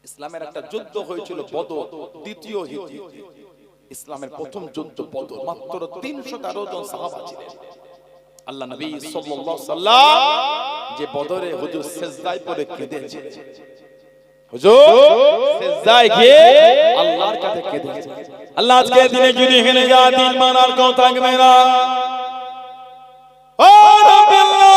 ইসলামের একটা যুদ্ধ হয়েছিল বদর, দ্বিতীয় হিজরি। ইসলামের প্রথম যুদ্ধ বদর, মাত্র 313 জন সাহাবা ছিলেন। আল্লাহ নবী সাল্লাল্লাহু আলাইহি সাল্লাম যে বদরে হুজুর সিজদায় পড়ে কেঁদেছে, হুজুর সিজদায় গিয়ে আল্লাহর কাছে কেঁদেছে। আল্লাহ আজকে দিনে যদি হেনে যা দিন মানার কেউ থাকবে না, ও রাব্বুল্লাহ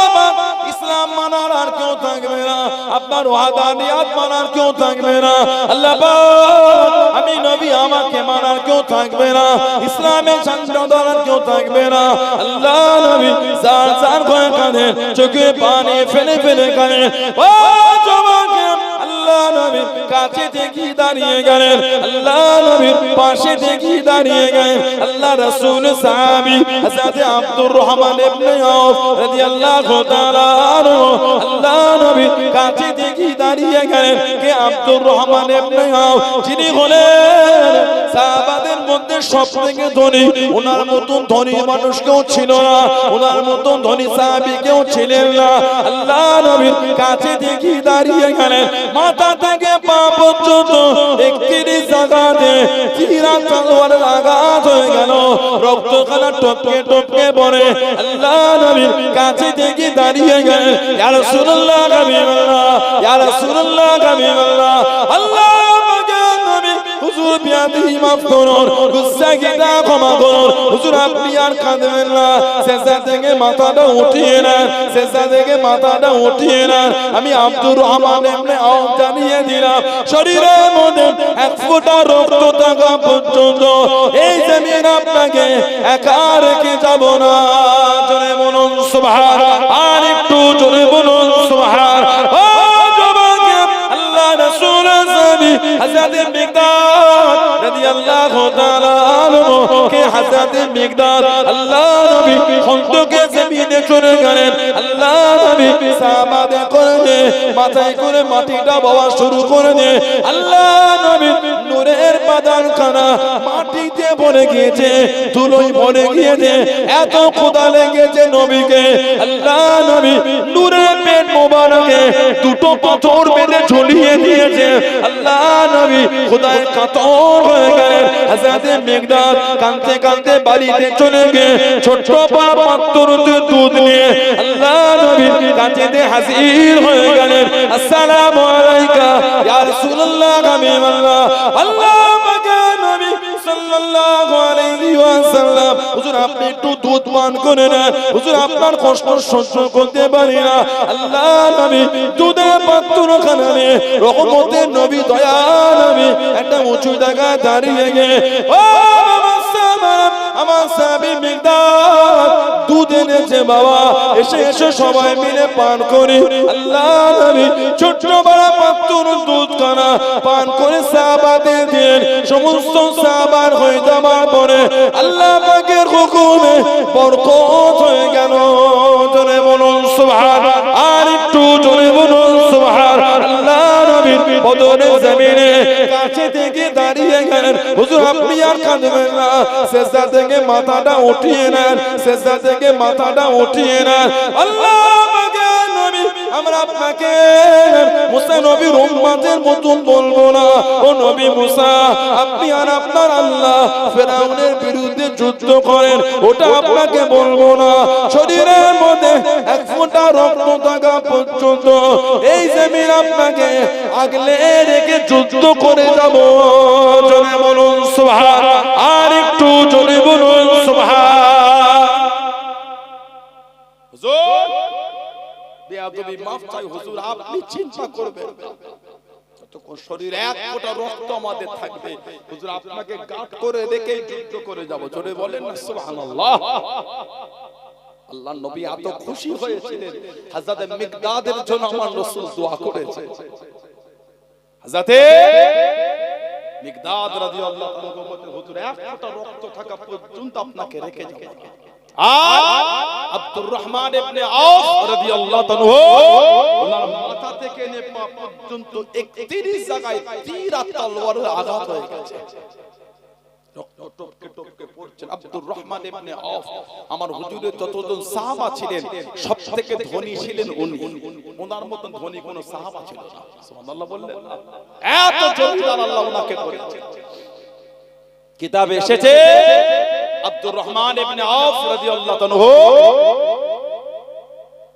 ইসলাম মানার আর কেউ থাকবে না, আপনার ওয়াদানিয়াত মানার কেউ থাকবে না। আল্লাহ পাক আমি নবী আমাকে মানার কেউ থাকবে না, ইসলামের সংশোধন কেউ থাকবে না। আল্লাহ নবী জান জান করে কাঁদেন, চোখে পানি ফেলে ফেলে কাঁদেন। ও যুবক আল্লাহ নবীর কাছে দেখি দাঁড়িয়ে গেলেন, আল্লাহ নবীর পাশে দেখি দাঁড়িয়ে গেলেন আল্লাহ রাসূল সাহাবী হযরত আব্দুর রহমান ইবনে আওফ রাদিয়াল্লাহু তাআলা আনহু। আল্লাহ নবীর কাছে দেখি দাঁড়িয়ে গেলেন কে আব্দুর রহমান ইবনে আওফ, যিনি হলেন সাহাবাদের মধ্যে সবথেকে ধনী। ওনার মতন ধনী মানুষ কেউ ছিল না, ওনার মতন ধনী সাহাবী কেউ ছিলেন না। আল্লাহ নবীর কাছে দেখি দাঁড়িয়ে গেলেন, মাথা থেকে পা পর্যন্ত 31 জায়গাতে তীরা তলোয়ারের আঘাত হয়ে গেল, রক্তখানা টপকে টপকে পড়ে। আল্লাহ নবীর কাছে দেখি দাঁড়িয়ে গেলেন, ইয়া রাসূলুল্লাহ হাবিবাল্লাহ, ইয়া রাসূলুল্লাহ হাবিবাল্লাহ। আল্লাহ পাকের নবী হুজুর বিয়াদি মাফ করুন, গুনাহগারকে ক্ষমা করুন, হুজুর আপনি আর কাঁদবেন না, সিজদা থেকে মাথাটা উঠিয়ে নেন, সিজদা থেকে মাথাটা উঠিয়ে নেন। আমি আব্দুর রহমান ইবনে আওফ জানিয়ে দিলাম, শরীরের মধ্যে এক ফোঁটা রক্ত থাকা পর্যন্ত এই জমিন আপনাকে একা রেখে যাব না। জোরে বলুন সুবহান, আর একটু জোরে বলুন সুবহান। ও যুবক আল্লাহ রাসূল সাহাবী হযরত মিকদাদ রাদিয়াল্লাহু তাআলা আনহু কে হযরত মিকদাদ আল্লাহ নবী খন্দকে জমিনে চলে গেলেন। আল্লাহ নবী সাহাবাদের করে মাথায় করে মাটিটা বাওয়া শুরু করে দিয়ে আল্লাহ নবী নূরের বাদানখানা মাটিতে ভরে গিয়েছে, ধুলোয় ভরে গিয়েছে, এত ক্ষুধা লেগেছে নবীকে। আল্লাহ নবী নূরের পেট মোবারকে দুটো পাথর বেঁধে ঝুলিয়ে দিয়েছে। আল্লাহ নবী ক্ষুধায় কাতর হয়ে গেলেন। হযরত মিকদাদ কাঁদতে কাঁদতে বাড়িতে চলে গিয়ে ছোট্ট পাত্রতে দুধ নিয়ে আল্লাহ নবীর কাছে হাজির হয়ে গেলেন। আসসালামু আলাইকা ইয়া রাসূলুল্লাহ হাবিবাল্লাহ। আল্লাহ পাকের নবী সাল্লাল্লাহু আলাইহি ওয়াসাল্লাম, হুজুর আপনি একটু দুধ পান করে নেন, হুজুর আপনার কষ্ট সহ্য করতে পারি না। আল্লাহ নবী দুধের পাত্রখানা নিয়ে রহমতের নবী দয়ার নবী একটা উঁচু জায়গায় দাঁড়িয়ে গিয়ে ও আমার সাহাবী মিকদাদ দুধ এনেছে বাবা, এসে এসে সবাই মিলে পান করি। আল্লাহ নবী ছোট্ট বড় পাত্র দুধ খানা পান করে সাহাবাদের দিন সমস্ত সাহাবার হয়ে যাবার পরে আল্লাহ পাকের হুকুমে বরকত হয়ে গেল। জোরে বলুন সুবহান, আর একটু জোরে বলুন সুবহান। আল্লাহ নবীর বদরের জমিনে কাছে থেকে দাঁড়িয়ে গেলেন, হুজুর আপনি আর কাঁদবেন না, সিজদা থেকে মাথাটা উঠিয়ে নেন, সিজদা থেকে মাথাটা উঠিয়ে নেন। আল্লাহ পাকের নবী আমরা আপনাকে মুসা নবীর উম্মতের মতন বলবো না, ও নবী মুসা আপনি আর আপনার আল্লাহ ফেরাউনের বিরুদ্ধে যুদ্ধ করেন, ওটা আপনাকে বলবো না। শরীরের মধ্যে এক ফোঁটা রক্ত থাকা পর্যন্ত এই জমিন আপনাকে আগলে রেখে যুদ্ধ করে যাব। জোরে বলুন সুবহান, আর একটু জোরে বলুন সুবহান। হুজুর বেয়াদবি মাফ চাই, হুজুর আপনি চিন্তা করবেন যতক্ষণ শরীর এক ফোঁটা রক্ত আমাদের থাকবে হুজুর আপনাকে গাঁট করে রেখে যুদ্ধ করে যাব। জোরে বলেন না সুবহানাল্লাহ। আল্লাহর নবী এত খুশি হয়েছিলেন, হযরত মিকদাদের জন্য আমার রাসূল দোয়া করেছে। হযরত মিকদাদ রাদিয়াল্লাহু তাআলা বলেন হুজুর এক ফোঁটা রক্ত থাকা পর্যন্ত আপনাকে রেখে যাব। আর আব্দুর রহমান ইবনে আওফ রাদিয়াল্লাহু তাআলা ওনার মাথা থেকে নে পা পর্যন্ত 31 জায়গায় তীর আর তলোয়ারের আঘাত হয়ে গেছে। রক্ত টপকে টপকে পড়ছেন। আব্দুর রহমান ইবনে আওফ আমার হুজুরের যতজন সাহাবা ছিলেন সবথেকে ধনী ছিলেন উনি। ওনার মতন ধনী কোন সাহাবা ছিল না। সুবহানাল্লাহ বললেন না? এত জমিদার আল্লাহ ওনাকে করেছেন। কিতাবে এসেছে আব্দুর রহমান ইবনে আওফ রাদিয়াল্লাহু তাআলা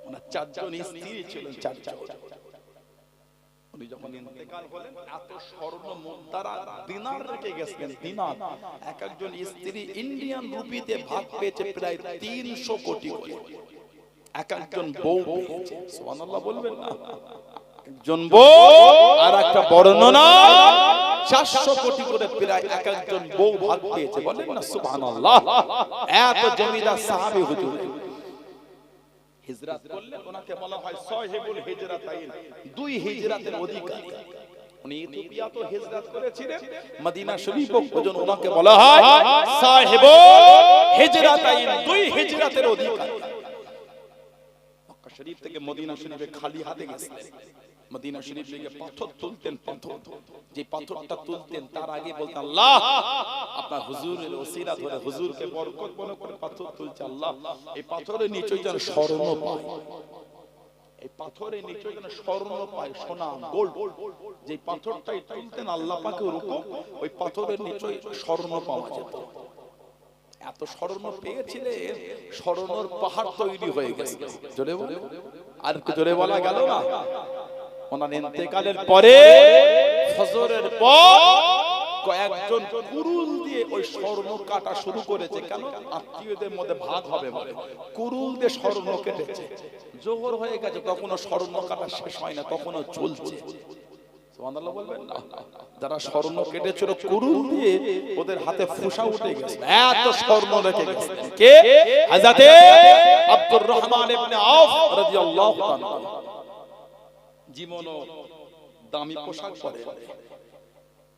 ওনার চারজন স্ত্রী ছিলেন, চারজন। উনি যখন ইন্তেকাল হলেন এত স্বর্ণ মুদ্রা দিনার রেখে গেছেন, দিনার। এক একজন স্ত্রী ইন্ডিয়ান রুপিতে ভাগ পেয়েছে প্রায় 300 কোটি করে। এক একজন বউ পেয়েছে। সুবহানাল্লাহ বলবেন না? একজন বউ আর একটা বর্ণনা 400 কোটি করে প্রায় এক একজন বউ ভাগ পেয়েছে। বলেন না সুবহানাল্লাহ? এত জমিদার সাহাবী হুজুর হিজরত করলেন, ওনাকে বলা হয় সাহেবুল হিজরাতাইন, দুই হিজরাতের অধিকারী। উনি ইথিওপিয়া তো হিজরত করেছিলেন, মদিনা শরীফও ওজন ওনাকে বলা হয় সাহেবুল হিজরাতাইন, দুই হিজরাতের অধিকারী। মক্কা শরীফ থেকে মদিনা শরীফে খালি হাতে গেছিলেন। মদিনা শরীফ থেকে পাথর তুলতেন, পাথর যে পাথরটা তুলতেন তার আগে বলতেন আল্লাহ আপনার হুজুরের ওসিলা ধরে হুজুরকে বরকত মনে করে পাথর তুলছে, আল্লাহ এই পাথরের নিচে যেন স্বর্ণ পায়, এই পাথরের নিচে যেন স্বর্ণ পায়, সোনা গোল্ড। যে পাথরটাই তুলতেন আল্লাহ পাকে ওরকম ওই পাথরের নিচে স্বর্ণ পাওয়া যেত। এত স্বর্ণ পেয়েছিলেন, স্বর্ণের পাহাড় তৈরি হয়ে গেছে। জোরে বলে আর কি জোরে বলা গেল না? ওনার ইন্তেকালের পরে ফজরের পর কয়েকজন কুরুল দিয়ে ওই স্বর্ণ কাটা শুরু করেছে। কেন? আত্মীয়দের মধ্যে ভাগ হবে বলে কুরুল দিয়ে স্বর্ণ কেটেছে। জোহর হয়ে গেছে, তখনও স্বর্ণ কাটা শেষ হয় না, তখনও চলছে। সুবহানাল্লাহ বলবেন না? যারা স্বর্ণ কেটেছিল কুরুল দিয়ে ওদের হাতে ফুসা উঠে গেছে, এত স্বর্ণ রেখে গেছে। কে? হযরতে আব্দুর রহমান ইবনে আওফ রাদিয়াল্লাহু তাআলা। জীবনও দামি পোশাক পরে,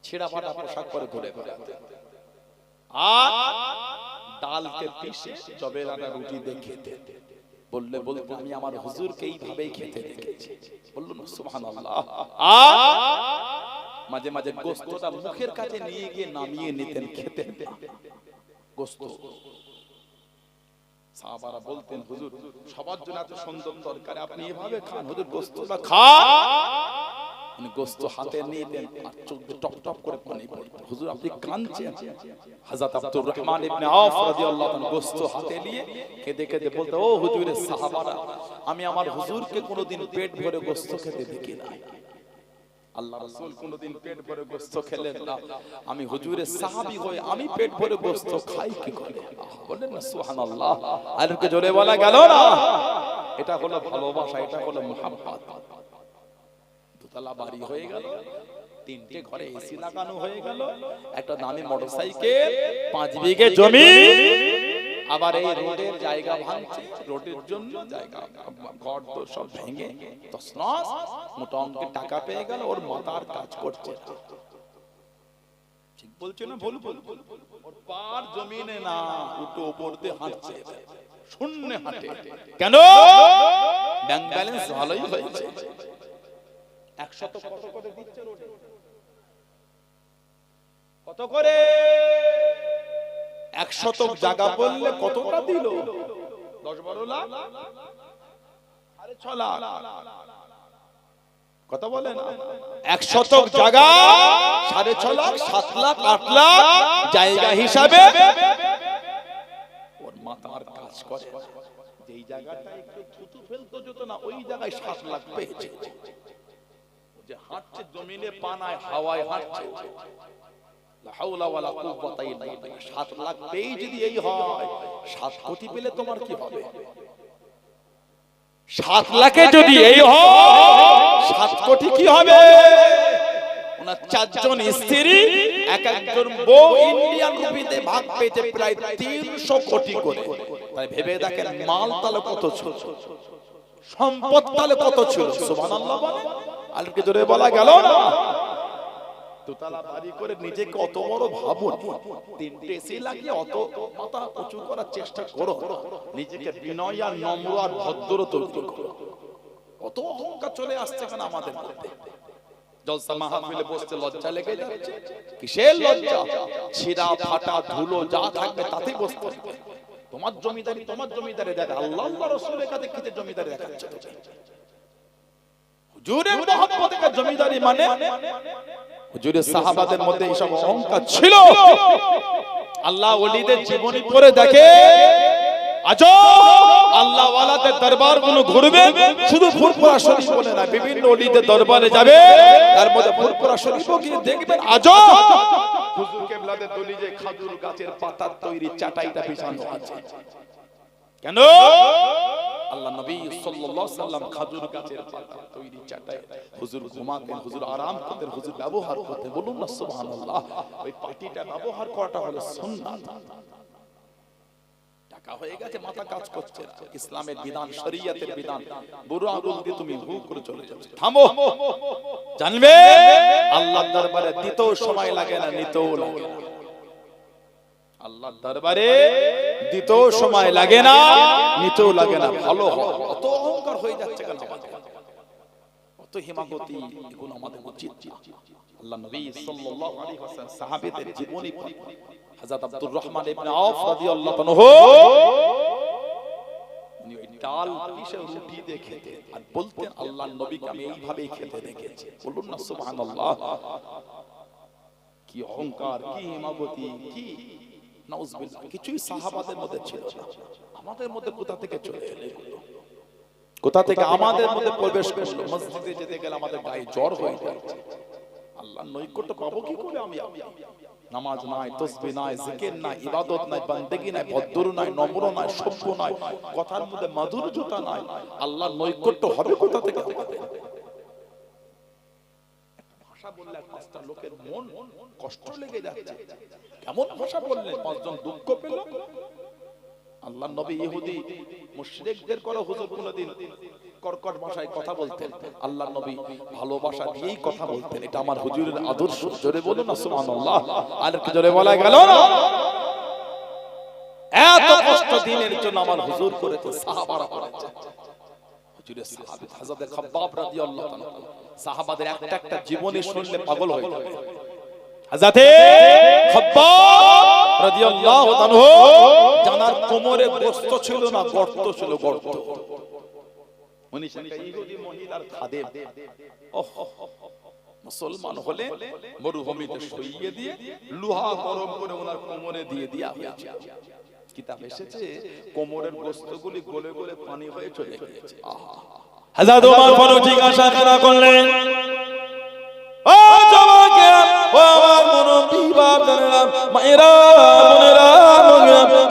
ছেঁড়া ফাটা পোশাক পরে ঘুরে বেড়াতেন। আর ডালকে পিষে জবের আটা রুটি দিয়ে খেতেন। বললে বলতে আমি আমার হুজুরকে এইভাবেই খেতে দেখেছি। বললেন সুবহানাল্লাহ। আর মাঝে মাঝে গোশতটা মুখের কাছে নিয়ে গিয়ে নামিয়ে নিতেন, খেতেন গোশত। সাহাবারা বলতেন হুজুর সবার জন্য এত সুন্দর তরকারি, আপনি এভাবে খান, হুজুর গোশতটা খান। উনি গোশত হাতে নিতেন আর চোখ দিয়ে টপ টপ করে পানি পড়তো। হুজুর আপনি কাঁদছেন? হযরত আব্দুর রহমান ইবনে আওফ রাদিয়াল্লাহু তাআলা গোশত হাতে নিয়ে কেঁদে কেঁদে বলতো, ও হুজুরের সাহাবারা, আমি আমার হুজুরকে কোনোদিন পেট ভরে গোশত খেতে দেখি না। আল্লাহ রাসূল কোনোদিন পেট ভরে গোশত খেলেন না। আমি হুজুরের সাহাবী হয়ে আমি পেট ভরে গোশত খাই কি করে? বলেন না সুবহানাল্লাহ? আর কে জোরে বলা গেল না? এটা হলো ভালোবাসা, এটা হলো মুহাব্বত। দুতলা বাড়ি হয়ে গেল, তিনটে ঘরে এসি লাগানো হয়ে গেল, একটা দামি মোটরসাইকেল, 5 বিঘে জমি। আবার এই রোডের জায়গা ভাঙছে, রোডের জন্য জায়গা ঘর তো সব ভেঙে তছনছ। মোটা অঙ্কের টাকা পেয়ে গেল, ওর মাথার কাজ করছে। ঠিক বলছে না ভুল? ওর পার জমিনে না, উঠো উপর দিয়ে হাঁটছে, শূন্য হাঁটে। কেন? ব্যাংক ব্যালেন্স ভালোই হয়েছে। 100 কত করে দিচ্ছে রোডে? কত করে? 100 জায়গা বললে কতটা দিল? 10-12 লাখ, 6.5 লাখ। কথা বলে না? 100 জায়গা 6.5 লাখ, 7 লাখ, 8 লাখ জায়গা হিসাবে ওর মাথার কাজ করে। যেই জায়গাটা একটু থুতু ফেলতো যেত না, ওই জায়গায় 7 লাখ পেয়েছে। যে হাঁটছে জমিনে পানায় হাওয়ায় হাঁটছে, লা হাওলা ওয়ালা কুওয়াতা ইল্লা বিল্লাহ। 7 লাখ পেয়ে যদি এই হয়, 7 কোটি পেলে তোমার কি হবে? 7 লাখে যদি এই হয়, 7 কোটি কি হবে? ওনার 4 জন স্ত্রী, এক একজন বউ ইন্ডিয়ান রুপিতে ভাগ পেয়েছে প্রায় 300 কোটি করে। তাই ভেবে দেখেন মাল তাহলে কত ছিল, সম্পদ তাহলে কত ছিল। সুবহানাল্লাহ বলে আর কি জোরে বলা গেল না? দোতলা বাড়ি করে নিজেকে অত বড় ভাবুন, 3টে এসি লাগিয়ে অত মাথা উঁচু করার চেষ্টা করো, নিজেকে বিনয় আর নম্র আর ভদ্র তৈরি করো। কত অহংকার চলে আসছে কেন আমাদের মধ্যে? জলসা মাহফিলে বসতে লজ্জা লেগে যাচ্ছে, কিসের লজ্জা? ছিঁড়া ফাটা ধুলো যা থাকবে তাতেই বসতে হবে। তোমার জমিদারি দেখা, আল্লাহ আল্লাহ রাসূলের কাছে কিতে জমিদারি দেখাচ্ছে? হুজুরের মহব্বতে কা জমিদারি মানে? হুজুরের সাহাবাদের মধ্যে এইসব অহংকার ছিল। আল্লাহ ওলিদের জীবনী পড়ে দেখে আজও আল্লাহ ওয়ালাদের দরবারগুলো ঘুরবে, শুধু ফুরফুরা শরীফ বলে না, বিভিন্ন ওলিদের দরবারে যাবে, তার মধ্যে ফুরফুরা শরীফও গিয়ে দেখবেন আজও হুজুর কেবলাদের দলিলে খাজুর গাছের পাতার তৈরি চাটাইটা বিছানো আছে। কেন? আল্লাহ নবী সাল্লাল্লাহু আলাইহি সাল্লাম খাজুর গাছের পাতার তৈরি চাটাই হুজুর ঘুমাতেন, হুজুর আরাম করতেন, হুজুর ব্যবহার করতেন। বলুন না সুবহানাল্লাহ। ওই পাটিটা ব্যবহার করাটা হলো সুন্নাত। টাকা হয়ে গেছে, মাথা কাজ করছে না, ইসলামের বিধান, শরীয়তের বিধান, বুড়ো আঙুল দিয়ে তুমি হু করে চলে যাচ্ছ। থামো, জানবে আল্লাহর দরবারে দিতেও সময় লাগে না, নিতেও লাগে না। আল্লাহর দরবারে দিতেও সময় লাগে না, নিতেও লাগে না। ভালো হয়, অত অহংকার হয়ে যাচ্ছে কেন আমাদের? অত হিমাগতি এগুলো আমাদের উচিত না। আল্লাহ নবী সাল্লাল্লাহু আলাইহি ওয়াসাল্লাম সাহাবীদের জীবনী হযরত আব্দুর রহমান ইবনে আওফ রাদিয়াল্লাহু আনহু উনি ওই ডাল পিষে রুটি দিয়ে খেতেন আর বলতেন আল্লাহর নবীকে আমি এইভাবেই খেতে দেখেছি। বলুন না সুবহানাল্লাহ। কি অহংকার, কি হিমাগতি, কি নাউজুবিল্লাহ। কিছুই সাহাবাদের মধ্যে ছিল না। আমাদের মধ্যে কোথা থেকে চলে এলো এগুলো? কোথা থেকে আমাদের মধ্যে প্রবেশ করলো? মসজিদে যেতে গেলে আমাদের গায়ে জ্বর হয়ে যাচ্ছে। আল্লাহর নৈকট্য পাবো কি করে আমি? নামাজ নাই, তাসবিহ নাই, জিকির নাই, ইবাদত নাই, বান্দেগি নাই, ভদ্র নাই, নম্র নাই, সভ্য নাই, কথার মধ্যে মাধুর্যতা নাই। আল্লাহর নৈকট্য হবে কোথা থেকে? ভাষা বললে পাঁচটা লোকের মন কষ্ট লেগে যাচ্ছে। কেমন ভাষা বললে পাঁচজন দুঃখ পেল? আল্লাহর নবী ইহুদি মুশরিকদের করে হুজুর কোনদিন কর্কশ ভাষায় কথা বলতেন। আল্লাহর নবী ভালোবাসা দিয়েই কথা বলতেন। এটা আমার হুজুরের আদর্শ। জোরে বলুন না সুবহানাল্লাহ। আর কি জোরে বলা গেল না? এত কষ্ট দিনের জন্য আমার হুজুর করেছে, সাহাবারা করেছে। হুজুরের সাহাবী হযরত খাব্বাব রাদিয়াল্লাহু তাআলা, সাহাবাদের একটা একটা জীবনী শুনলে পাগল হয়ে যাবে। হযরত খাব্বাব রাদিয়াল্লাহু তাআলা জানার কোমরে গোশত ছিল না, গর্ত ছিল, গর্ত। উনি একটা ইহুদি মহিলার খাদেম। মুসলমান হলে মরুভূমিতে শুইয়ে দিয়ে লোহা গরম করে ওনার কোমরে দিয়ে দেয়া হয়েছে। কিতাব এসেছে কোমরের গোশতগুলি গলে গলে পানি হয়ে চলে গিয়েছে। হযরত ওমর ফারুক জিজ্ঞাসা করলেন, ও জওয়াকেরা, ও আমার মুরব্বি বাপদানেরা, মায়েরা, বোনেরা,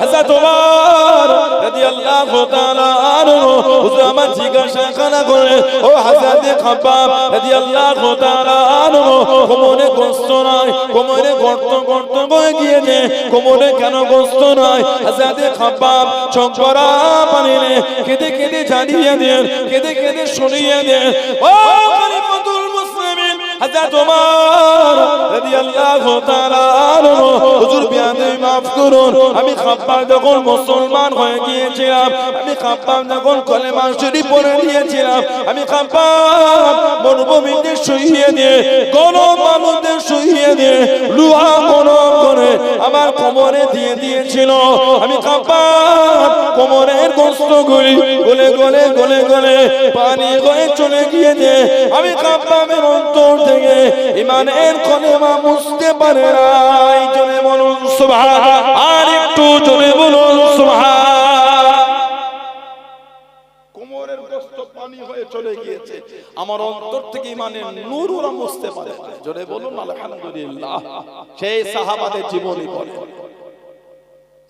হযরত ওমর রাদিয়াল্লাহু তাআলা আনহু হুজুর আমার জিজ্ঞাসা করলেন, ও হযরত খাব্বাব রাদিয়াল্লাহু তাআলা আনহু, কোমরে গোশত নাই, কোমরে গর্ত গর্ত হয়ে গিয়েছে, কোমরে কেন গোশত নাই? হযরত খাব্বাব চোখ ভরা পানি নিয়ে কেঁদে কেঁদে জানিয়ে দেন, কেঁদে কেঁদে শুনিয়ে দেন, ও খলিফাতুল মুসলিমিন হযরত ওমর রাদিয়াল্লাহু তাআলা আনহু, হুজুর বিয়াদবি মাফ করুন। আমি খাব্বাব যখন মুসলমান হয়ে গিয়েছিলাম, আমি খাব্বাব যখন কলেমা শরীফ পড়ে নিয়েছিলাম, আমি খাব্বাব মরুভূমিতে শুইয়ে দিয়ে, গরম মানুষদের শুইয়ে দিয়ে লোহা গরম করে আমার কোমরে দিয়ে দিয়েছিল। আমি খাব্বাব কোমরের গোশতগুলি গলে গলে গলে গলে পানি হয়ে চলে গিয়েছে। আমি খাব্বাবের অন্তর থেকে ঈমানের কলেমা মুছতে পারে নাই। জোরে বলুন সুবহান। আর একটু জোরে বলুন সুবহান। কোমরের গোশত পানি হয়ে চলে গিয়েছে, আমার অন্তর থেকে ঈমানের নূর ওরা মুছতে পারে না। জোরে বলুন আলহামদুলিল্লাহ। সেই সাহাবাদের জীবনী বলে,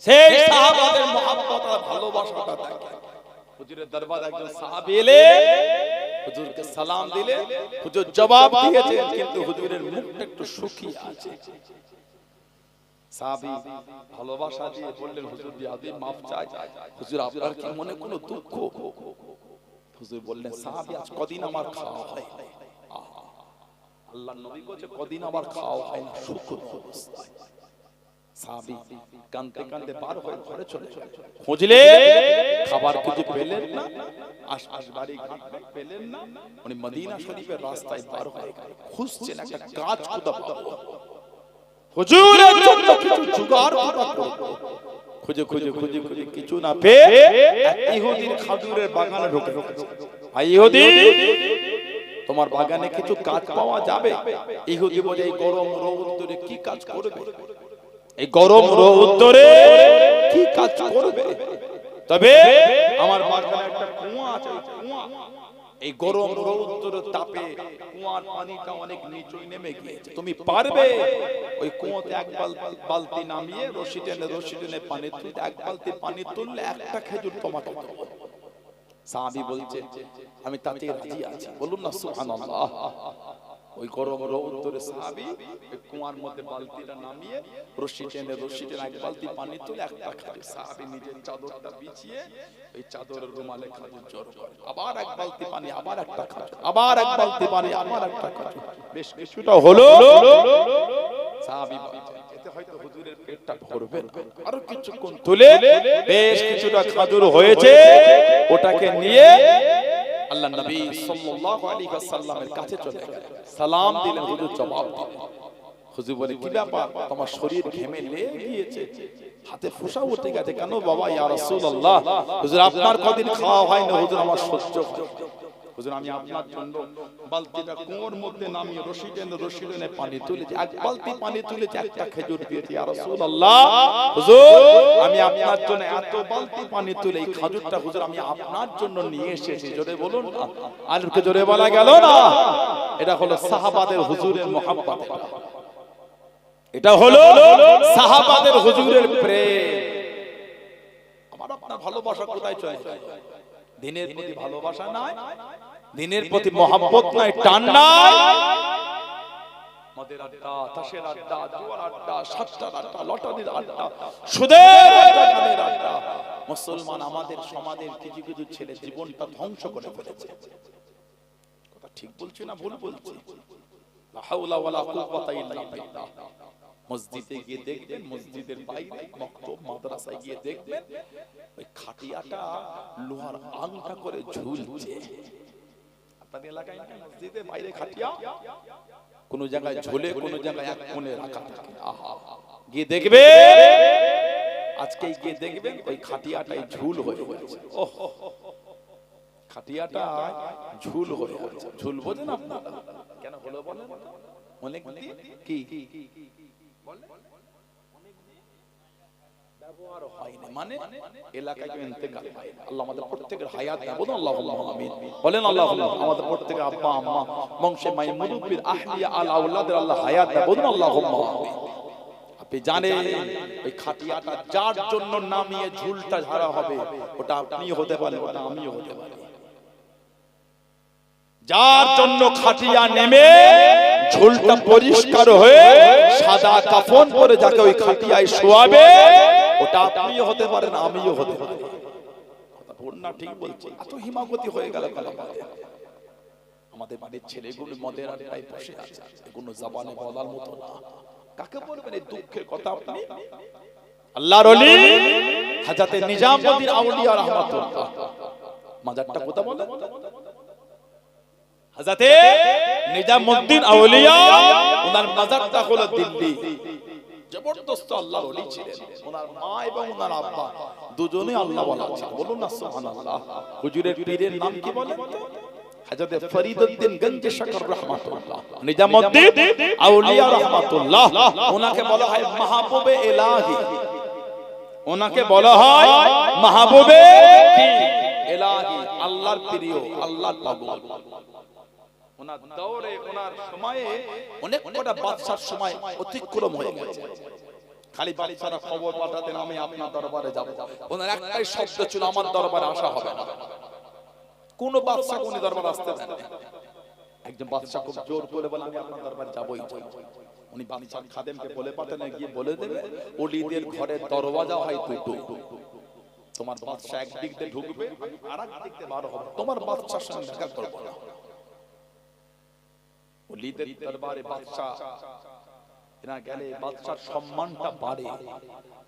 সেই সাহাবাদের মহব্বত আর ভালোবাসাটা দেখে। হুজুরের দরবারে একজন সাহাবী এলে, হুজুরকে সালাম দিলে, হুজুর জবাব দিয়েছেন, কিন্তু হুজুরের মুখটা একটু শুকিয়ে আছে। সাহাবী ভালোবাসা দিয়ে বললেন, হুজুর বিয়াদবি মাফ চাই, হুজুর আপনার কি মনে কোনো দুঃখ? হুজুর বললেন, সাহাবী আজ কদিন আমার খাওয়া হয় না। আল্লাহর নবী বলেছে কদিন আমার খাওয়া হয় না শুকনো অবস্থায়। সাহাবী কাঁদতে কাঁদতে বার হয়ে ঘরে চলে গেলেন। খুঁজলে খাবার কিছু পেলেন না, আশপাশ বাড়ি ঘাট পেলেন না, উনি মদিনা শরীফের রাস্তায় বার হয়ে গেলেন। খুঁজছেন একটা কাজ খুদা পাবো, হুজুরের জন্য কিছু জোগাড় খুদা করবো। খুঁজে খুঁজে খুঁজে খুঁজে কিছু না পেয়ে এক ইহুদির খাজুরের বাগানে ঢুকে। ইহুদি, তোমার বাগানে কিছু কাজ পাওয়া যাবে? ইহুদি বলে, এই গরম রৌদ্রে কি কাজ করবে? এই গরম রৌদ্রে কি কাজ করবে? তবে আমার বাগানে একটা কুয়া আছে, কুয়া এই গরম রৌদ্রের তাপে কুয়ার পানিটা অনেক নিচে নেমে গিয়েছে, তুমি পারবে ওই কুয়াতে এক বালতি নামিয়ে রশি টেনে পানি তুলতে? এক বালতি পানি তুললে একটা খেজুর তোমাকে দেবো। সাহাবী বলছে, আমি তাতে রাজি আছি। বলুন না সুবহানাল্লাহ। ওই গরম রৌদ্রে সাহাবী ওই কুয়ার মধ্যে বালতিটা নামিয়ে রশি টেনে এক বালতি পানি তুলে একটা খেজুর, সাহাবী নিজের চাদরটা বিছিয়ে ওই চাদরের রুমালে খেজুর জোর করে, আবার এক বালতি পানি, আবার একটা খেজুর, আবার এক বালতি পানি, আবার একটা খেজুর। বেশ কিছুটা হলো। সাহাবী বলছে, এতে হয়তো হুজুরের পেটটা ভরবে না, আরো কিছুক্ষণ তুলে বেশ কিছুটা খেজুর হয়েছে, ওটাকে নিয়ে আল্লাহ নবী সাল্লাল্লাহু আলাইহি ওয়াসাল্লামের কাছে চলে গেলেন। সালাম দিলেন, হুজুর জবাব দিলেন। হুজুর বলে, কি ব্যাপার, তোমার শরীর ঘেমে লেগে গিয়েছে, হাতে ফোঁটা উঠে গেছে কেন? বাবা, ইয়া রাসূলুল্লাহ, হুজুর আপনার কদিন খাওয়া হয় না, হুজুর আমার সহ্য হয়। হুজুর আমি আপনার জন্য বালতিটা কুয়োর মধ্যে নামিয়ে রশি টেনে পানি তুলেছি, এক বালতি পানি তুলেছি, একটা খেজুর দিয়েছি। ইয়া রাসূলুল্লাহ, হুজুর আমি আপনার জন্য এত বালতি পানি তুলে এই খেজুরটা হুজুর আমি আপনার জন্য নিয়ে এসেছি। জোরে বলুন না, আর কে জোরে বলা গেল না? এটা হলো সাহাবাদের হুজুরের মহব্বত, এটা হলো সাহাবাদের হুজুরের প্রেম। আমার আপনার ভালোবাসা কোথায় চলে যায়? দিনের প্রতি ভালোবাসা নাই, দিনের প্রতি মহব্বত নাই, টান নাই। মদের আড্ডা, তাসের আড্ডা, জুয়ার আড্ডা, সাতটার আড্ডা, লটারির আড্ডা, সুদের আড্ডা, গানের আড্ডা। মুসলমান আমাদের সমাজের কিছু কিছু ছেলে জীবনটা ধ্বংস করে ফেলেছে। কথা ঠিক বলছি না ভুল বলছি? লা হাওলা ওয়ালা কুওয়াতা ইল্লা বিল্লাহ। মসজিদে গিয়ে দেখবেন, মসজিদের বাইরে মক্তব মাদ্রাসায় গিয়ে দেখবেন, ওই খাটিয়াটা লোহার আংটা করে ঝুলছে। আপনাদের এলাকায় না মসজিদে বাইরে খাটিয়া কোন জায়গায় ঝুলে, কোন জায়গায় এক কোণে রাখা থাকে। আহা, গিয়ে দেখবে, আজকে গিয়ে দেখবেন ওই খাটিয়াটাই ঝুল হয়ে গেছে। ওহ, খাটিয়াটা ঝুল হয়ে গেছে। ঝুল বোঝেন আপনারা কেন হলো বলেন? অনেক কি ব্যবহার হয়নি, মানে এলাকায় ইন্তেকাল হয়। আল্লাহ আমাদের প্রত্যেকের হায়াত দেন, বলুন আল্লাহুম্মা আমিন। বলেন আল্লাহুম্মা, আমাদের প্রত্যেকের আব্বা আম্মা বংশে মাই মুরব্বির আহলিয়া আল আওলাদের আল্লাহ হায়াত দেন, বলুন আল্লাহুম্মা আমিন। আপনি জানেন ওই খাটিয়াটা যার জন্য নামিয়ে ঝুলটা ঝাড়া হবে, ওটা আপনিও হতে পারেন, ওটা আমিও হতে পারি। যার জন্য খাটিয়া নেমে ঝুলটা পরিষ্কার হয়ে সাদা কাফন পরে যাকে ওই খাটিয়ায় শোয়াবে, ওটা আপনিও হতে পারেন, আমিও হতে পারি। কথা ভুল না ঠিক বলছি? এত হিমাগতি হয়ে গেল আমাদের বাড়ির ছেলেগুলো মদের আড্ডায় বসে আছে, এগুলো জবানে বলার মতো না। কাকে বলবেন এই দুঃখের কথা আপনি? আল্লাহর ওলি হযরত নিজামউদ্দিন আউলিয়া রাহমাতুল্লাহ, মাজারটা কোথা বলেন? হযরত নিজামউদ্দিন আউলিয়া, ওনার মাজারটা হলো দিল্লি। জবরদস্ত আল্লাহর ওলি ছিলেন। ওনার মা এবং ওনার আব্বা দুজনেই আল্লাহ ওয়ালা ছিলেন। বলুন না সুবহানাল্লাহ। হুজুরের পীরের নাম কি বলেন? হযরত ফরিদউদ্দিন গঞ্জ শকর রাহমাতুল্লাহ, নিজামউদ্দিন আউলিয়া রাহমাতুল্লাহ। ওনাকে বলা হয় মাহবুবে ইলাহি, ওনাকে বলা হয় মাহবুবে কি ইলাহি, আল্লাহর প্রিয়, আল্লাহর পাগল। ওনার দৌরে, ওনার সময়ে অনেক কটা বাদশার সময় অতিক্রম হয়ে গেছে। খালি বাদশারা খবর পাঠাতেন, আমি আপনার দরবারে যাব। ওনার একটাই শব্দ ছিল, আমার দরবারে আসা হবে না। কোন বাদশা কোন দরবারে আসতে দেন না। একজন বাদশা খুব জোর করে বলে, আমি আপনার দরবারে যাবই। উনি বাদশার খাদেমকে বলে পাঠান, গিয়ে বলে দেবে ওলিদের ঘরের দরওয়াজা হয় দুটো, তোমার বাদশা একদিক দিয়ে ঢুকবে, আরেক দিক দিয়ে বার হবে, তোমার বাদশার সঙ্গে দেখা করবে না। ওলিদের দরবারে বাদশা এরা গেলে বাদশার সম্মানটা বাড়ে,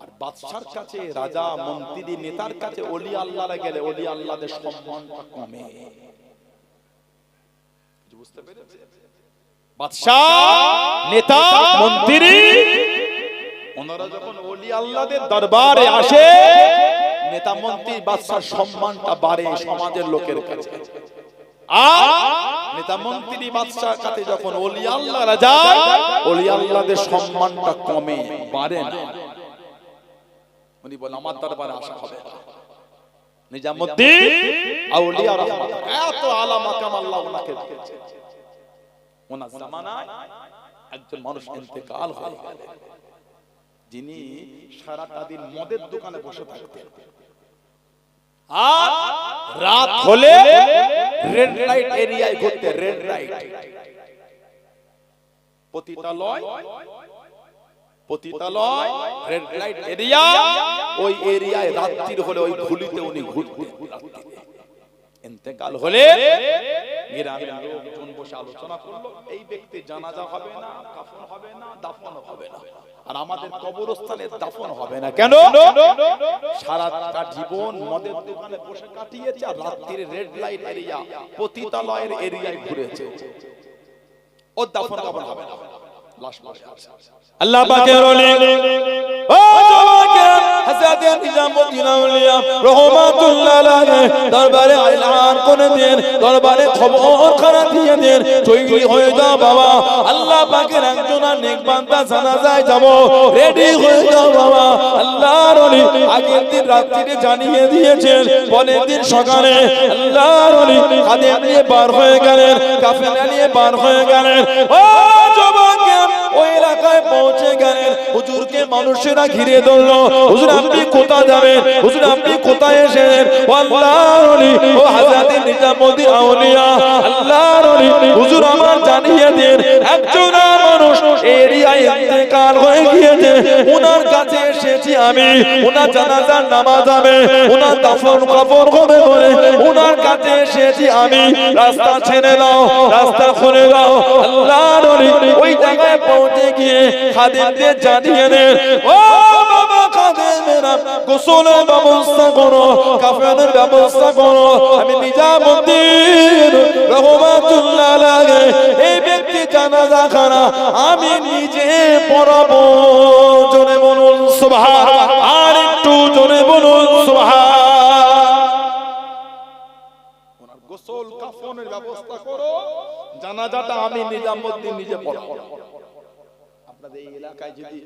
আর বাদশার কাছে, রাজা মন্ত্রী নেতার কাছে ওলি আল্লাহরা গেলে ওলি আল্লাহদের সম্মানটা কমে। বুঝতে পেরেছেন? বাদশা, নেতা, মন্ত্রী ওনারা যখন ওলি আল্লাহদের দরবারে আসে, নেতা মন্ত্রী বাদশার সম্মানটা বাড়ে সমাজের লোকের কাছে। আর নেতা মন্ত্রী বাদশার কাছে যখন ওলি আল্লাহরা যায়, ওলি আল্লাহদের সম্মানটা কমে, বাড়ে না। উনি বলেন আমার দরবারে আসা হবে না। নিজামুদ্দিন আউলিয়া রাহমাত এত আলা মাকাম আল্লাহ ওনাকে দিয়েছে। ওনার জামানায় একজন মানুষ ইন্তেকাল হয়ে গেল, যিনি সারাটা দিন মদের দোকানে বসে থাকতেন, আর রাত হলে রেড লাইট এরিয়ায় ঘুরতে, রেড লাইট পতিতালয় রেড লাইট এরিয়া, ওই এরিয়ায় রাত্রির হলে ওই ভুলিতে উনি ঘুরতেন। ইন্তেকাল হলে গ্রামের লোকজন বসে আলোচনা করলো, এই ব্যক্তি জানাজা হবে না, কাফন হবে না, দাফন হবে না, আর আমাদের কবরস্থানে দাফন হবে না। কেন? সারাটা জীবন মদের দোকানে বসে কাটিয়েছে, আর রাত্রির রেড লাইট এরিয়া পতিতালয়ের এরিয়ায় ঘুরেছে, ও দাফন কাফন হবে না, লাশ পড়ে আছে। আল্লাহ পাকের ওলি ও জওয়াকে হযরত নিজামুদ্দিন আউলিয়া রাহমাতুল্লাহ আলাইহি দরবারে এলান করে দেন, দরবারে খবর খানা দিয়ে দেন, তৈরি হয়ে যাও বাবা, আল্লাহ পাকের একজন নেক বান্দা জানাজায় যাব, রেডি হয়ে যাও বাবা। আল্লাহর ওলি আগের দিন রাত্রিতে জানিয়ে দিয়েছেন, পরের দিন সকালে আল্লাহর ওলি খাদেম নিয়ে বার হয়ে গেলেন, কাফেলা নিয়ে বার হয়ে গেলেন। ও জওয়াকে ওই এলাকায় পৌঁছে গেলেন, হুজুরকে মানুষেরা ঘিরে ধরলো, হুজুর আপনি কোথায় যাবেন, হুজুর আপনি কোথায় এসেছেন? ও আল্লাহর ওলি, ও হযরত নিজামুদ্দিন আউলিয়া, আল্লাহর ওলি হুজুর আমার জানিয়ে দেন, একজন মানুষ এরিয়ায় ইন্তেকাল হয়ে গিয়েছে, ওনার কাছে এসেছি আমি, ওনার জানাজার নামাজ হবে, ওনার দাফন কাফন হবে বলে ওনার কাছে এসেছি আমি, রাস্তা ছেড়ে দাও, রাস্তা খুলে দাও। আল্লাহর ওলি ওই জায়গায় পৌঁছে গিয়ে খাদেমদের জানিয়ে দেন, ও বাবা খাদেমেরা গোসলের ব্যবস্থা করো, কাফনের ব্যবস্থা করো, আমি নিজামুদ্দিন রাহমাতুল্লাহ আলাইহি এই ব্যক্তি জানাজা খানা আমি নিজে পড়াবো। জোরে বলুন সুবহান, আর একটু জোরে বলুন সুবহান। ওনার গোসল কাফনের ব্যবস্থা করো, জানাজাটা আমি নিজামুদ্দিন নিজে পড়াবো। আপনাদের এই এলাকায় যদি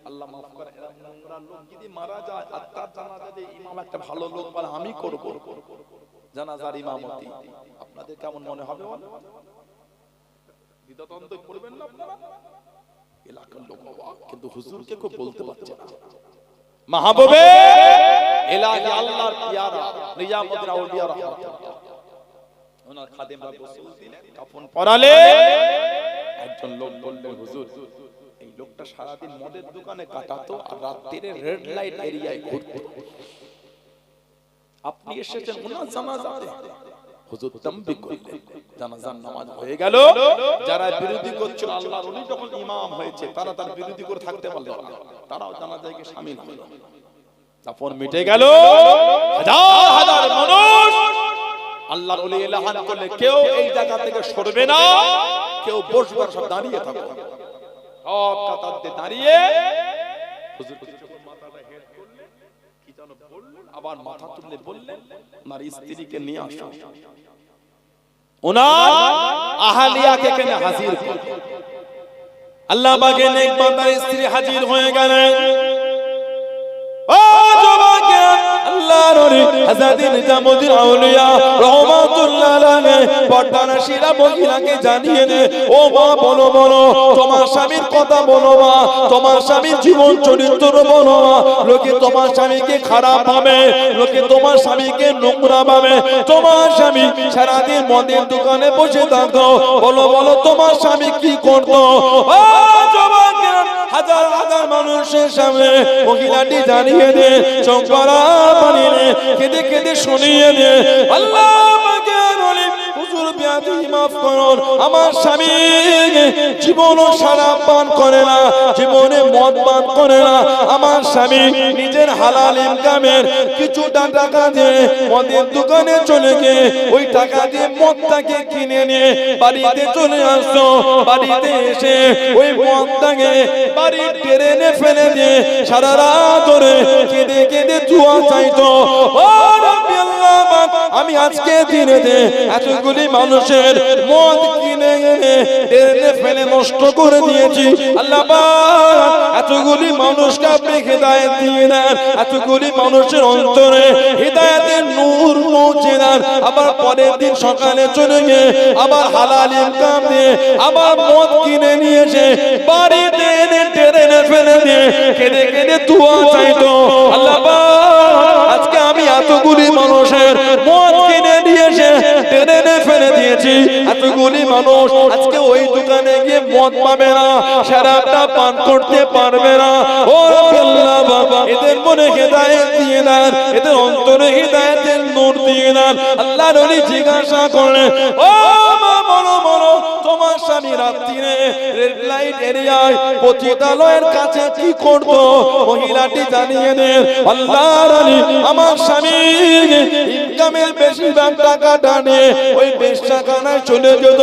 আল্লাহ মাফ করে এরা নোংরা লোক যদি মারা যায়, আর তার জানাজাতে ইমাম একটা ভালো লোক বলে আমি করব জানাজার ইমামতি, আপনাদের কেমন মনে হবে? দ্বিধাদ্বন্দ্ব করবেন না আপনারা? এলাকার লোক কিন্তু হুজুরকে কেউ বলতে পারছে না। মাহবুবে এলাহি আল্লাহর পিয়ারা নিজামুদ্দিন আউলিয়া রাহমাতুল্লাহ, ওনার খাদেমরা গোসল দিলেন, কাফন পরালে, একজন লোক বললেন হুজুর এই লোকটা সারাদিন মদের দোকানে কাটাতো, আর রাত্রিরে রেড লাইট এরিয়ায় ঘুরতো, আপনি এসেছেন ওনার জানাজাতে। হুজুর তামবিক করলেন, জানাজার নামাজ হয়ে গেল। যারা বিরোধী করছিল আল্লাহর ওলি যখন ইমাম হয়েছে, তারা তার বিরোধী করে থাকতে পারলো না, তারাও জানাজায় গিয়ে শামিল হলো, তারপর মিটে গেল। হাজার হাজার মানুষ আল্লাহর ওলি এলান করলে কেউ এই জায়গা থেকে সরবে না, কেউ বসবে, সব দাঁড়িয়ে থাকবে, সব কাতারে দাঁড়িয়ে। হুজুর মাথাটা হেড করলেন, কি যেন বললেন, আবার মাথা তুলে বললেন ওনার স্ত্রীকে নিয়ে আসো, ওনার আহলিয়াকে কেন হাজির করো। আল্লাহ পাকে নেক বান্দার স্ত্রী হাজির হয়ে গেলেন। ও জওয়াকে আল্লাহর ওলি হযরত নিজামুদ্দিন আউলিয়া রাহমাতুল্লাহ আলাইহি পর্দানশীলা মহিলাকে জানিয়ে দে, ও মা বলো বলো তোমার স্বামীর কথা বলো মা, তোমার স্বামীর জীবন চরিত্র বলো মা, লোকে তোমার স্বামীকে খারাপ ভাবে, লোকে তোমার স্বামীকে নোংরা ভাবে, তোমার স্বামী সারাদিন মদের দোকানে বসে থাকতো, বলো বলো তোমার স্বামী কি করতো? ও জওয়াকে হাজার হাজার মানুষের সামনে মহিলাটি জানিয়ে দে, চোখরা পানি নে, কেঁদে কেঁদে শুনিয়ে দে। আল্লাহ পাকের ওলি হুজুর আজই মাফ করুন। আমার স্বামী জীবনও শরাব পান করে না, জীবনে মদ পান করে না। আমার স্বামী নিজের হালাল ইনকামের কিছুটা টাকা দিয়ে মদের দোকানে চলে গিয়ে ওই টাকা দিয়ে মদটাকে কিনে নিয়ে বাড়িতে চলে আসতো। বাড়িতে এসে ওই মদটাকে বাড়ির ট্রেনে ফেলে দিয়ে সারা রাত ধরে কেঁদে কেঁদে দোয়া চাইতো। ও রব্বি আল্লাহ, আমি আজকে দিনে এতগুলি মানুষের মদ কিনে এনে ট্রেনে ফেলে নষ্ট করে দিয়েছি। আল্লাহ পাক এতগুলি মানুষকে আপনি হিদায়াত দিয়ে দেন, এতগুলি মানুষের অন্তরে হিদায়াতের নূর পৌঁছে দেন। আবার পরের দিন সকালে চলে গিয়ে আবার হালাল ইনকাম দিয়ে আবার মদ কিনে নিয়ে এসে বাড়িতে এনে ট্রেনে ফেলে দিয়ে কেঁদে কেঁদে দোয়া চাইতো। আল্লাহ পাক আজকে আমি এতগুলি মানুষের মদ কিনে নিয়ে এসে ট্রেনে ফেলে দিয়েছি। এতগুলি মানুষ আজকে ওই দোকানে গিয়ে মদ পাবে না, শরাবটা পান করতে পারবে না। ও আল্লাহ বাবা, এদের মনে হিদায়াত দিয়ে দেন, এদের অন্তরে হিদায়াতের নূর দিয়ে দেন। আল্লাহর ওলি জিজ্ঞাসা করে, ও মা বলো বলো, তোমার স্বামী রাত্রিরে রেড লাইট এরিয়ায় পতিতালয়ের কাছে কি করতো? মহিলাটি জানিয়ে দেন, আল্লাহর ওলি আমার স্বামী ইনকামের বেশিরভাগ টাকাটা নিয়ে ওই বেশ্যাখানায় চলে যেত,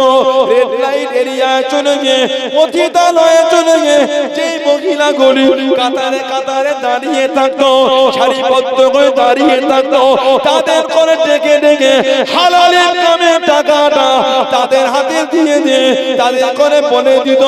রেড লাইট এরিয়ায় চলে গিয়ে পতিতালয়ে চলে গিয়ে যেই মহিলাগুলি কাতারে কাতারে দাঁড়িয়ে থাকতো, সারিবদ্ধ হয়ে দাঁড়িয়ে থাকতো, তাদের করে ডেকে ডেকে হালাল ইনকামের টাকাটা তাদের হাতে দিয়ে দিয়ে তাদের করে বলে দিত,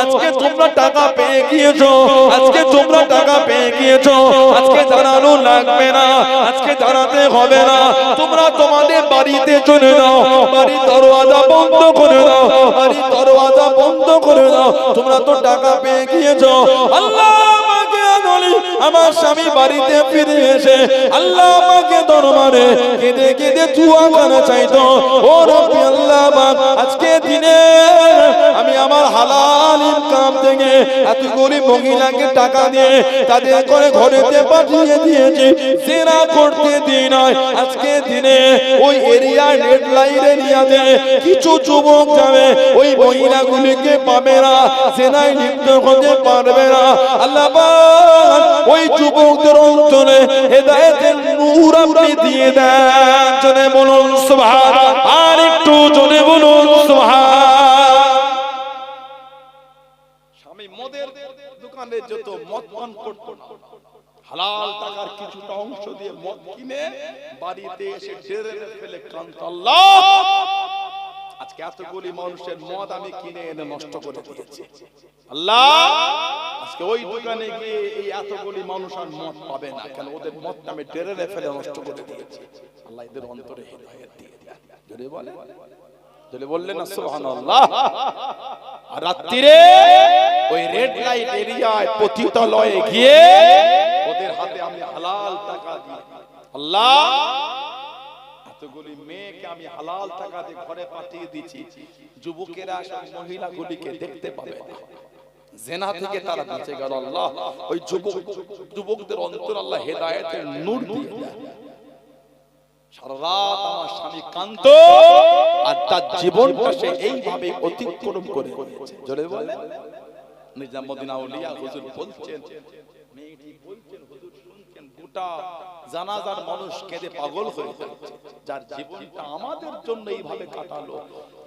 আজকে তোমরা টাকা পেয়ে গিয়েছো, আজকে তোমরা টাকা পেয়ে গিয়েছো, আজকে দাঁড়ানো লাগবে না, আজকে দাঁড়াতে হবে না, তোমরা তোমাদের বাড়িতে চলে যাও, বাড়ির দরওয়াজা বন্ধ করে দাও, বাড়ির দরওয়াজা বন্ধ করে দাও, তোমরা তো টাকা পেয়ে গিয়েছো। আল্লাহ আমাকে বলি, আমার স্বামী বাড়িতে ফিরে এসে আল্লাহ আমাকে দরবারে কেঁদে কেঁদে দোয়া করে চাইতো, ও রব্বি আল্লাহ পাক আজকে দিনে আমি আমার হালাল ইনকাম থেকে এতগুলি মহিলাকে টাকা দিয়ে তাদের করে ঘরেতে পাঠিয়ে দিয়েছি, জিনা করতে দিই নাই। আজকে দিনে ওই এরিয়া রেড লাইট এরিয়াতে কিছু যুবক যাবে, ওই মহিলাগুলিকে পাবে না, জিনায় লিপ্ত হতে পারবে না। আল্লাহ পাক ওই যুবকদের অন্তরে হেদায়েতের নূর আপনি দিয়ে দেন। জোরে বলুন সুবহান, আর একটু জোরে বলুন সুবহান। স্বামী মদের দোকানে যত মদ পান করতো না, হালাল টাকার কিছুটা অংশ দিয়ে মদ কিনে বাড়িতে এসে ট্রেনে ফেলে কান্ত, আল্লাহ আজকে এতগুলি মানুষের মদ আমি কিনে এনে নষ্ট করে দিয়েছি। আল্লাহ আজকে ওই দোকানে গিয়ে এই এতগুলি মানুষ আর মদ পাবে না, কেন ওদের মদটা আমি ট্রেনে ফেলে নষ্ট করে দিয়েছি। আল্লাহ এদের অন্তরে হিদায়াত দিয়ে দেন। জোরে বলে, জোরে বললেন না সুবহানাল্লাহ। আর রাত্রিরে ওই রেড লাইট এরিয়ায় পতিতালয়ে গিয়ে ওদের হাতে আমি হালাল টাকা দিই, আল্লাহ এতগুলি মেয়েকে আমি হালাল টাকা দিয়ে ঘরে পাঠিয়ে দিচ্ছি, যুবকেরা সব মহিলাগুলিকে দেখতে পাবে না, জিনা থেকে তারা বেঁচে গেল। আল্লাহ ওই যুবকদের অন্তর আল্লাহ হেদায়েতের নূর দিয়ে দেন। সারা রাত আমার স্বামী কান্ত আর তার জীবনটা সে এইভাবে অতিক্রম করে গিয়েছে। জোরে বলে, নিজামুদ্দিন আউলিয়া হুজুর বলছেন, মেয়েটি বলছেন, হুজুর শুনছেন, গোটা জানাজার মানুষ কেঁদে পাগল হয়ে যাচ্ছে, যার জীবনটা আমাদের জন্য এইভাবে কাটালো,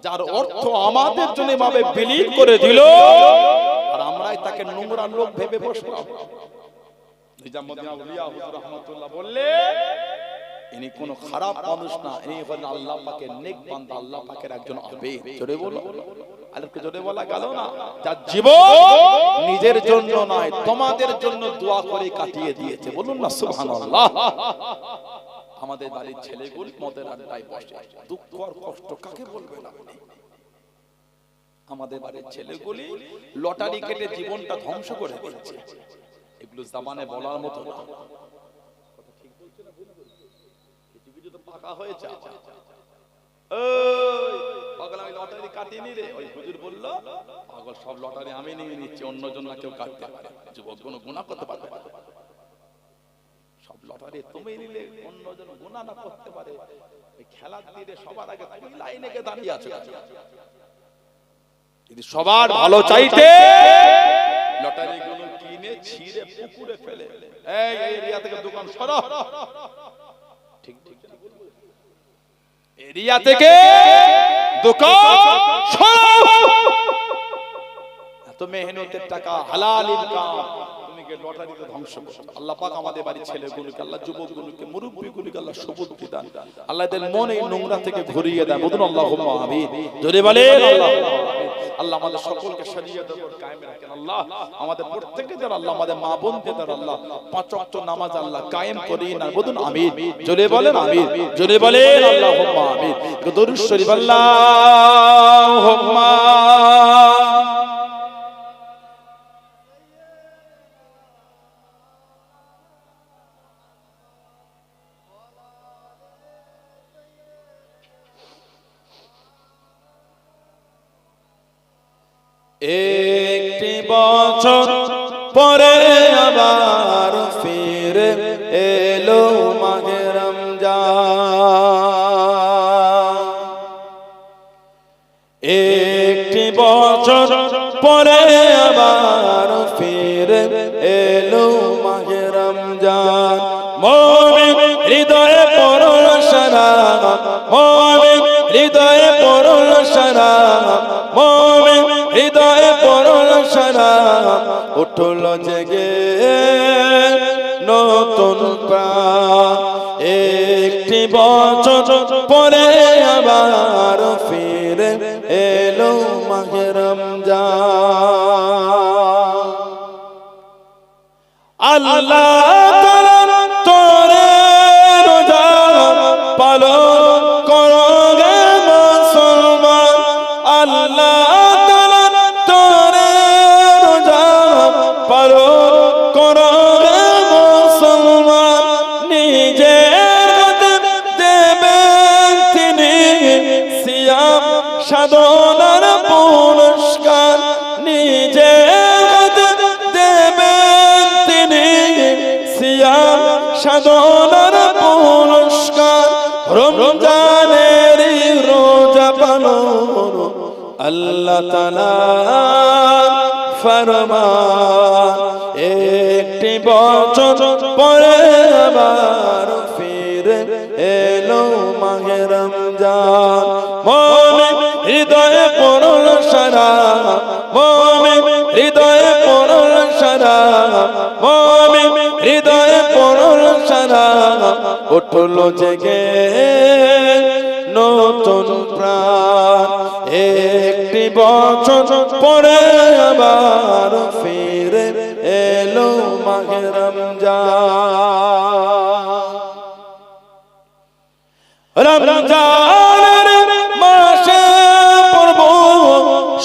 যার অর্থ আমাদের জন্য এইভাবে বিলীন করে দিল, আর আমরাই তাকে নোংরা লোক ভেবে বসলাম। নিজামুদ্দিন আউলিয়া হুজুর রাহমাতুল্লাহ বললেন, ইনি কোনো খারাপ মানুষ না, ইনি হলেন আল্লাহ পাকের নেক বান্দা, আল্লাহ পাকের একজন আবেদ। জোরে বলো, আরেকটু জোরে বলা গেল না? যার জীবন নিজের জন্য নয় তোমাদের জন্য দোয়া করে কাটিয়ে দিয়েছে। বলুন না সুবহানাল্লাহ। আমাদের বাড়ির ছেলেগুলি মদের আড্ডায় বসে, দুঃখ আর কষ্ট কাকে বলবেন আপনি? আমাদের বাড়ির ছেলেগুলি লটারি কেটে জীবনটা ধ্বংস করে দিচ্ছে, এগুলো জামানে বলার মতো না। পাকা হয়েছে, পাগল আমি লটারি কাটিনি রে, ওই হুজুর বলল পাগল সব লটারি আমি নিয়ে নিচ্ছি, অন্য জন না কেউ কাটতে পারে, যুবক কোনো গুনাহ করতে পারবে না। সব লটারি তুমি নিলে অন্যজন গুনাহ না করতে পারে, এই খেলার দিনে সবার আগে তুমি লাইনে গিয়ে দাঁড়িয়ে আছো। যদি সবার ভালো চাইতে লটারি গুলো কিনে ছিঁড়ে পুকুরে ফেলে, এই এরিয়া থেকে দোকান সরা, ঠিক ঠিক এরিয়া থেকে দোকান সরা। এত মেহনতের টাকা, হালাল ইনকাম, তুমি কি লটারিতে ধ্বংস করছো? আল্লাহ পাক আমাদের বাড়ির ছেলেগুলোকে, আল্লাহ যুবকগুলোকে, মুরব্বিগুলোকে আল্লাহ সুবুদ্ধি দান, আল্লাহ এদের মন এই নোংরা থেকে ঘুরিয়ে দেয়। বলুন আল্লাহুম্মা আমিন, জোরে বলেন আল্লাহুম্মা আমিন। আল্লাহ আমাদের সকলকে শরীয়তের উপর কায়েম রাখেন। আল্লাহ আমাদের প্রত্যেকদের, আল্লাহ আমাদের মা বোনদের, আল্লাহ পাঁচ ওয়াক্ত নামাজ আল্লাহ কায়েম করিয়ে না। বলুন আমিন, জোরে বলেন আমিন, জোরে বলেন আল্লাহুম্মা আমিন। দরুদ শরীফ আল্লাহুম্মা একটি বছর পরে আবার ফিরে এলো মাহে রমজান। একটি বছর পরে আবার ফিরে এলো মাহে রমজান। মুমিন হৃদয়ে পরল সারা, মুমিন হৃদয়ে পরল সারা, মুমিন হৃদয়ে পরল সারা, উঠল জেগে নতুন প্রাণ। একটি বছর পরে আবার ফিরে এলো মাহে রমজান। আল্লাহ তাআলা তোরে রোজা পালন করো গে মুসলমান। আল্লাহ তাআলা তোরে রোজা পালন করো গে মুসলমান। নিজের দেবেন তিনি সিয়াম সাধনার পুরস্কার, নিজের দেবেন তিনি সিয়াম সাধনার পুরস্কার। রমজানের রোজা পালন আল্লাহ তাআলার ফরমান। একটি বছর পরে আবার ফিরে এলো মাহে রমজান। মুমিন হৃদয়ে পরল সারা, মুমিন হৃদয়ে পরল সারা, মুমিন হৃদয়ে পরল সারা, উঠল জেগে নতুন প্রাণ। একটি বছর পরে আবার ফিরে এলো মাহে রমজান। রমজানের মাসে পড়ব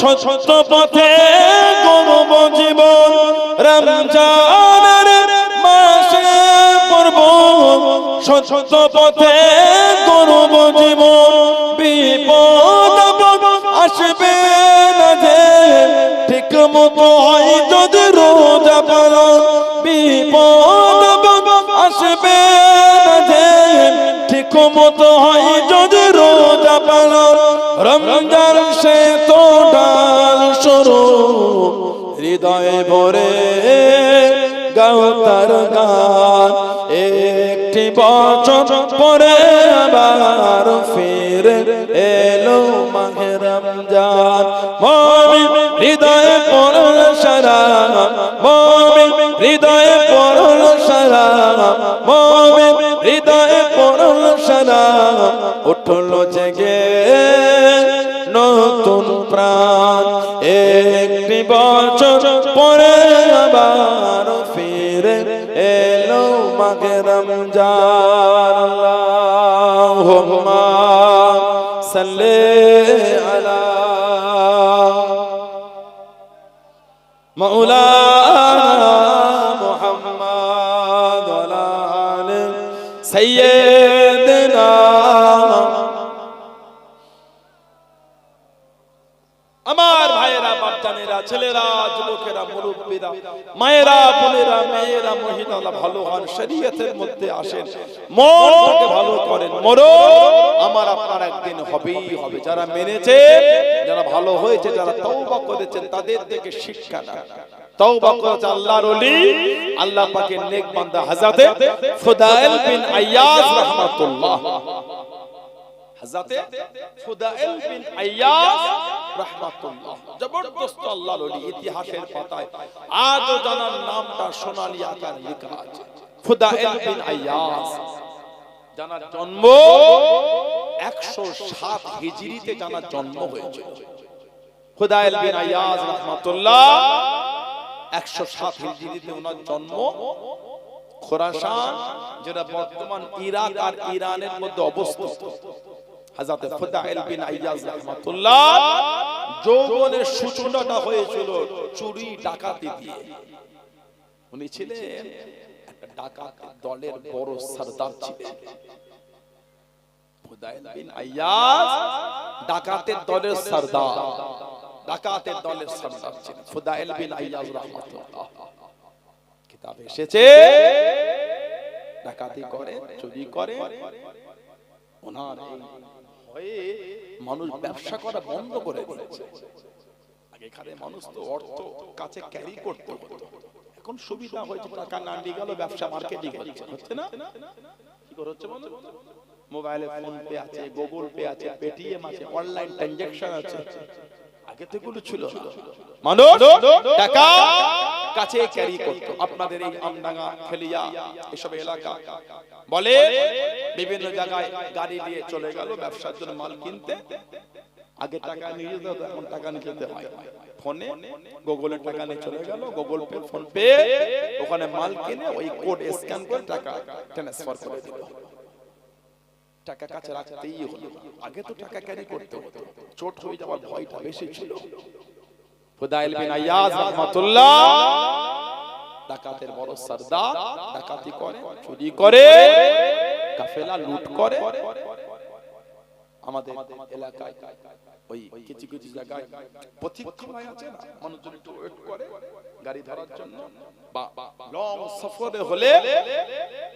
সত্য পথে গড়ব জীবন। রমজানের মাসে পড়ব সত্য পথে গড়ব জীবন। বিপদ আসবে না যে ঠিক মতো হয় যদি রোজা পালন। বিপদ আসবে না যে ঠিক মতো হয় যদি রোজা পালন। রমজান সে তো ডাল সরু, হৃদয়ে ভরে গাও তার গান। একটি বছর পরে আবার ফিরে এলো মাহে রমজান। মুমিন হৃদয়ে পরল সারা, মুমিন হৃদয়ে পরল সারা, মুমিন হৃদয়ে পরল সারা, উঠল জেগে নতুন প্রাণ। একটি বছর পরে আবার ফিরে এলো মাহে রমজান। আল্লাহুম্মা সাল্লি আলা মাওলানা মুহাম্মদ ওয়া আলা আলি সাইয়্যিদিনা। আমার ভাইয়েরা, বাপজানেরা, ছেলেরা, যুবকেরা, মুরব্বীরা, মায়েরা, বোনেরা, মেয়েরা, মহিলারা ভালো হন, শরীয়তের মধ্যে আসেন, মনকে ভালো করেন। মরণ আমার আপনার একদিন হবেই হবে। যারা মেনেছে, যারা ভালো হয়েছে, যারা তওবা করেছেন, তাদের থেকে শিক্ষা নেন। তওবা করেছে আল্লাহর ওলি, আল্লাহ পাকের নেক বান্দা হযরতে ফুদাইল বিন আইয়াজ রাহমাতুল্লাহ, হযরতে ফুদাইল বিন আইয়াজ রাহমাতুল্লাহ, জবরদস্ত আল্লাহর ওলি। ইতিহাসের পাতায় আজও জানার নামটা সোনালী আকার লেখা আছে। ফুদাইল বিন আইয়াজ, জানার জন্ম 107 হিজরিতে জানার জন্ম হয়েছিল। ফুদাইল বিন আইয়াজ রাহমাতুল্লাহ 107 হিজরিতে ওনার জন্ম। খোরাসান, যেটা বর্তমান ইরাক আর ইরানের মধ্যে অবস্থিত, হযরত ফুদাইল বিন আইয়াজ রাহমাতুল্লাহ যৌবনের সূচনাটা হয়েছিল চুরি ডাকাতি দিয়ে। উনি ছিলেন একটা ডাকাত দলের বড় সরদার ছিলেন। ফুদাইল বিন আইয়াজ ডাকাতের দলের সরদার, ডাকাতের দলের সরদার ছিলেন ফুদাইল বিন আইয়াজ রাহমাতুল্লাহ। কিতাবে এসেছে ডাকাতি করে, চুরি করে। ওনার ভয়ে মানুষ ব্যবসা করা বন্ধ করে দিয়েছে। আগেকার মানুষ তো অর্থ কাছে ক্যারি করতে হতো, এখন সুবিধা হয়েছে, টাকা না নিয়ে গেল ব্যবসা মার্কেটিং হচ্ছে না। কি করছে বলো? মোবাইলে ফোন পে আছে, গুগল পে আছে, পেটিএম আছে, অনলাইন ট্রানজাকশন আছে। আগে তো এগুলো ছিল না। মানুষ টাকা কাছে ক্যারি করত। আপনাদের এই আমডাঙ্গা, খেলিয়া এসব এলাকা বলে বিভিন্ন জায়গায় গাড়ি নিয়ে চলে গেল ব্যবসার জন্য মাল কিনতে। আগে টাকা নিয়ে যেত, এখন টাকা নিয়ে যেতে হয় ফোনে, গুগলে টাকা নিয়ে চলে গেল, গুগল পে, ফোন পে, ওখানে মাল কিনে ওই কোড স্ক্যান করে টাকা ট্রান্সফার করে দিল। টাকা কাছে রাখতেই হলো। আগে তো টাকা ক্যারি করতে হতো, চোট হয়ে যাওয়ার ভয়টা বেশি ছিল। ফুদাইল বিন আইয়াজ রাহমাতুল্লাহ ডাকাতের বড় সরদার, ডাকাতি করে, চুরি করে, কাফেলা লুট করে। আমাদের এলাকায় ওই কিছু কিছু জায়গায় প্রতীক্ষালয় আছে না, মানুষজন একটু ওয়েট করে গাড়ি ধরার জন্য, বা লং সফরে হলে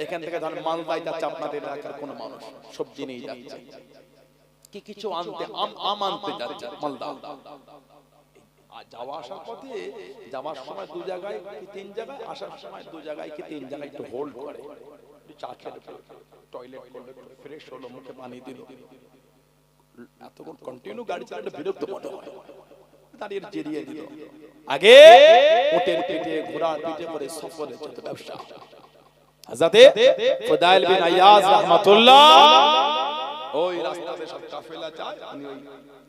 এখান থেকে ধরেন মালদায় যাচ্ছে আপনাদের এলাকার কোনো মানুষ, সবজি নিয়ে যাচ্ছে, কি কিছু আনতে, আম আনতে যাচ্ছে মালদা। যাওয়া আসার পথে, যাওয়ার সময় দু জায়গায় কি তিন জায়গায়, আসার সময় দু জায়গায় কি তিন জায়গায় একটু হোল্ড করে, চা খেতে, টয়লেট করলে, ফ্রেশ হলো, মুখে পানি দিল। এতক্ষণ কন্টিনিউ গাড়ি চালাতে বিরক্ত মনে হয়, দাঁড়িয়ে জেরিয়ে দিল। আগে উটের পিঠে, ঘোড়ার পিঠে করে সফরে যেত ব্যবসা। হযরতে ফুদাইল বিন আইয়াজ রাহমাতুল্লাহ ওই রাস্তাতে সব কাফেলা যায়, উনি ওই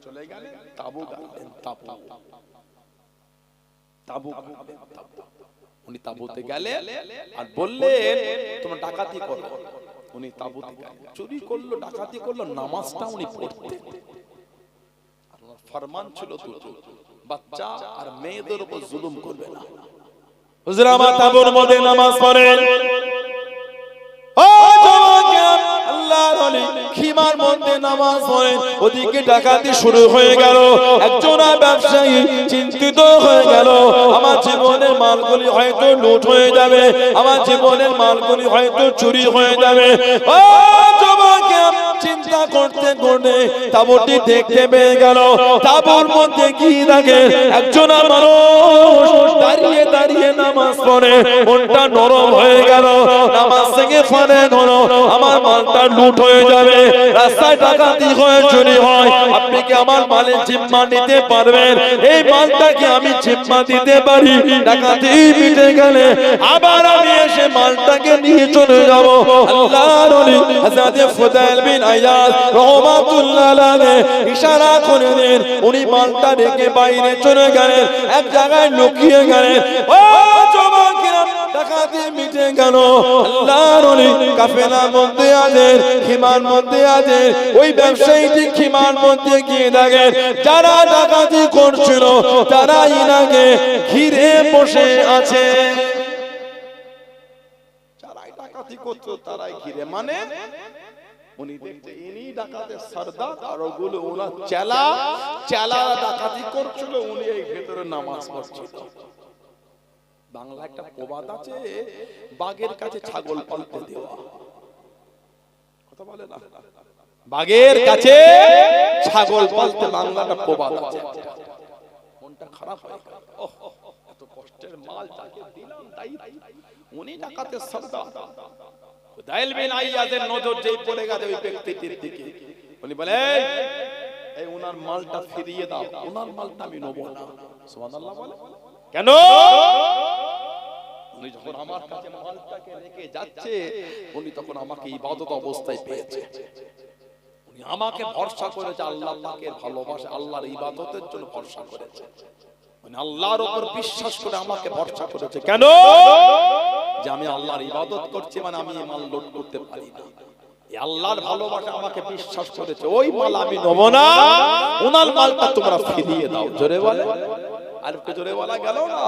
চলে গেলেন, তাবু গাড়লেন, তাবু উনি তাবুতে গেলেন আর বললেন তোমরা ডাকাতি করো। উনি তাবুতে গেলেন, চুরি করলো, ডাকাতি করলো, নামাজটা উনি পড়তেন। ফরমান ছিল দুটো, বাচ্চা আর মেয়েদের উপর জুলুম করবে না। হুজুর আমার তাবুর মধ্যে নামাজ পড়েন। ও জওয়ান, আল্লাহর ওলি খিমার মধ্যে নামাজ পড়েন, ওদিকে ডাকাতি শুরু হয়ে গেল। একজন ব্যবসায়ী চিন্তিত হয়ে গেল, আমার জীবনের মালগুলি হয়তো লুট হয়ে যাবে, আমার জীবনের মালগুলি হয়তো চুরি হয়ে যাবে। ও জওয়ান, চিন্তা করতে করতে তাবুটি দেখতে পেয়ে গেল। তাবুর মধ্যে কি থাকে, একজন মানুষ দাঁড়িয়ে দাঁড়িয়ে নামাজ পড়ে, মনটা নরম হয়ে গেল। নামাজ থেকে ফলে হলো আমার মালটা লুট হয়ে যাবে, রাস্তায় ডাকাতি হয়ে চুরি হয়, আপনি কি আমার মালের জিম্মা নিতে পারবেন? এই মালটাকে আমি জিম্মা দিতে পারি, ডাকাতি মিটে গেলে আবার আমি এসে মালটাকে নিয়ে চলে যাব। আল্লাহর ওলি হযরত ফুদাইল বিন আইয়াজ রাহমাতুল্লাহ আলাইহি ইশারা করে দেন, উনি মালটা রেখে বাইরে চলে গেলেন, এক জায়গায় লুকিয়ে গেলেন। ও যুবকেরা, ডাকাতি মিটে গেল। আল্লাহর ওলি কাফেলার মধ্যে আছেন, খিমার মধ্যে আছেন। ওই ব্যবসায়ীটি খিমার মধ্যে গিয়ে দেখেন যারা ডাকাতি করছিল তারা ইনাকে ঘিরে বসে আছে। যারাই ডাকাতি করতো তারাই ঘিরে, মানে উনি দেখছে ইনি ডাকাতের সর্দার আর ওগুলো ওনার চেলা, চেলা ডাকাতি করছিল, উনি এই ভেতরে নামাজ পড়ছিল। বাংলা একটা প্রবাদ আছে, বাঘের কাছে ছাগল পালতে দেওয়া, কথা বলে না, বাঘের কাছে ছাগল পালতে বাংলাটা প্রবাদ আছে। মনটা খারাপ হয়, ওহ এত কষ্টের মাল তাকে দিলাম, তাই উনি ডাকাতের সর্দার। খুদাইল বিন আইয়াজের নজর যেই পড়ে গেছে ওই ব্যক্তিটির দিকে, উনি বলে এই ওনার মালটা ফিরিয়ে দাও, ওনার মালটা আমি নেব না। সুবহানাল্লাহ বলে, কেন? উনি যখন আমার কাছে মালটাকে রেখে যাচ্ছে, উনি তখন আমাকে ইবাদত অবস্থায় পেয়েছে, উনি আমাকে ভরসা করেছে, আল্লাহ পাকের ভালোবাসা, আল্লাহর ইবাদতের জন্য ভরসা করেছে, মানে আল্লাহর উপর বিশ্বাস করে আমাকে ভরসা করেছে। কেন? যে আমি আল্লাহর ইবাদত করছি, মানে আমি এই মাল লুট করতে পারি না, এই আল্লাহর ভালোবাসা আমাকে বিশ্বাস করেছে, ওই মাল আমি নেব না, ওনার মালটা তোমরা ফিরিয়ে দাও। জোরে বলে, আর একটু জোরে বলা গেল না?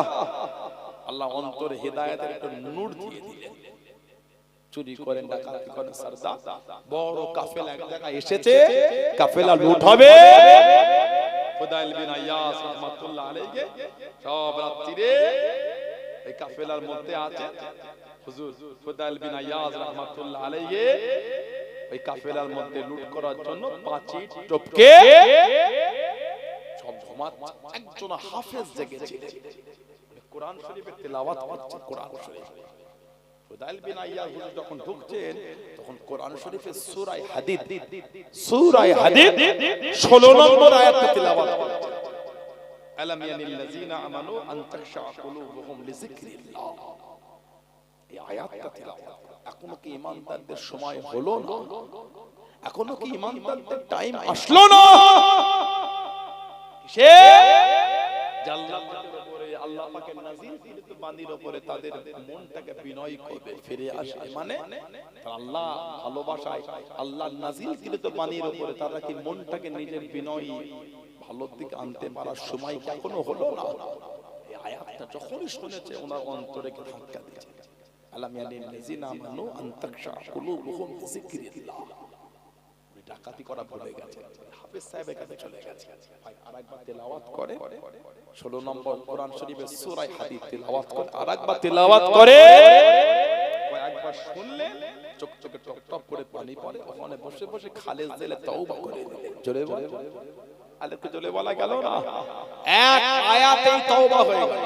আল্লাহ অন্তরে হেদায়েতের একটা নূর দিয়ে দিলেন। চুরি করেন, ডাকাতি করেন সর্দার, বড় কাফেলা এক জায়গায় এসেছে, কাফেলা লুট হবে। খুদাইল বিন আইয়াস রাহমাতুল্লাহ আলাইহি সব রাত্রিরে এই কাফেলার মধ্যে আছে হুজুর খুদাইল বিন আইয়াস রাহমাতুল্লাহ আলাইহি ওই কাফেলার মধ্যে লুট করার জন্য পাঁচি টপকে সব ঘুমাচ্ছে। একজন হাফেজ জেগেছিলেন, কোরআন শরীফের তেলাওয়াত করছে, কোরআন শরীফ। খুদাইল বিন আইয়াস হুজুর যখন ঢুকছেন, তখন কোরআন শরীফের সূরা হাদীদ, সূরা হাদীদ 16 নম্বর আয়াতটা তেলাওয়াত করছে। আলাম ইয়ানিল্লাযিনা আমানু আন তাখশা কুলুবুহুম লিযিকরিল্লাহ, এই আয়াতটা তেলাওয়াত। এখনো কি ঈমানদারদের সময় হলো না? এখনো কি ঈমানদারদের টাইম আসলো না? সে আল্লাহ পাকের নাজিল কৃত বান্দির উপরে তাদের মনটাকে বিনয় করবে, ফিরে আসে, মানে আল্লাহ ভালোবাসায় আল্লাহর নাজিল কৃত বান্দির উপরে তারা কি মনটাকে নিজের বিনয় ভালোর দিকে আনতে পারার সময় কি এখনো হলো না? এই আয়াতটা যখনই শুনেছে ওনার অন্তরে ধাক্কা দিয়েছে। আলাম ইয়ানিল্লাযিনা আমানু আন তাখশা কুলুবুহুম লিযিকরিল্লাহ। ডাকাতি করা ভুলে গেছে, হাফেজ সাহেবের কাছে চলে গেছে। ভাই আরেকবার তেলাওয়াত করে 16 নম্বর কোরআন শরীফের সূরা হাদীদ তেলাওয়াত করে, আরেকবার তেলাওয়াত করে, কয়েকবার শুনলে চোখ চোখে টপ টপ করে পানি পড়ে। ওখানে বসে বসে খালেস দিলে তওবা করে দিলেন। জোরে বলে, আলেকে জোরে বলা গেল না? এক আয়াতেই তওবা হয়ে গেল,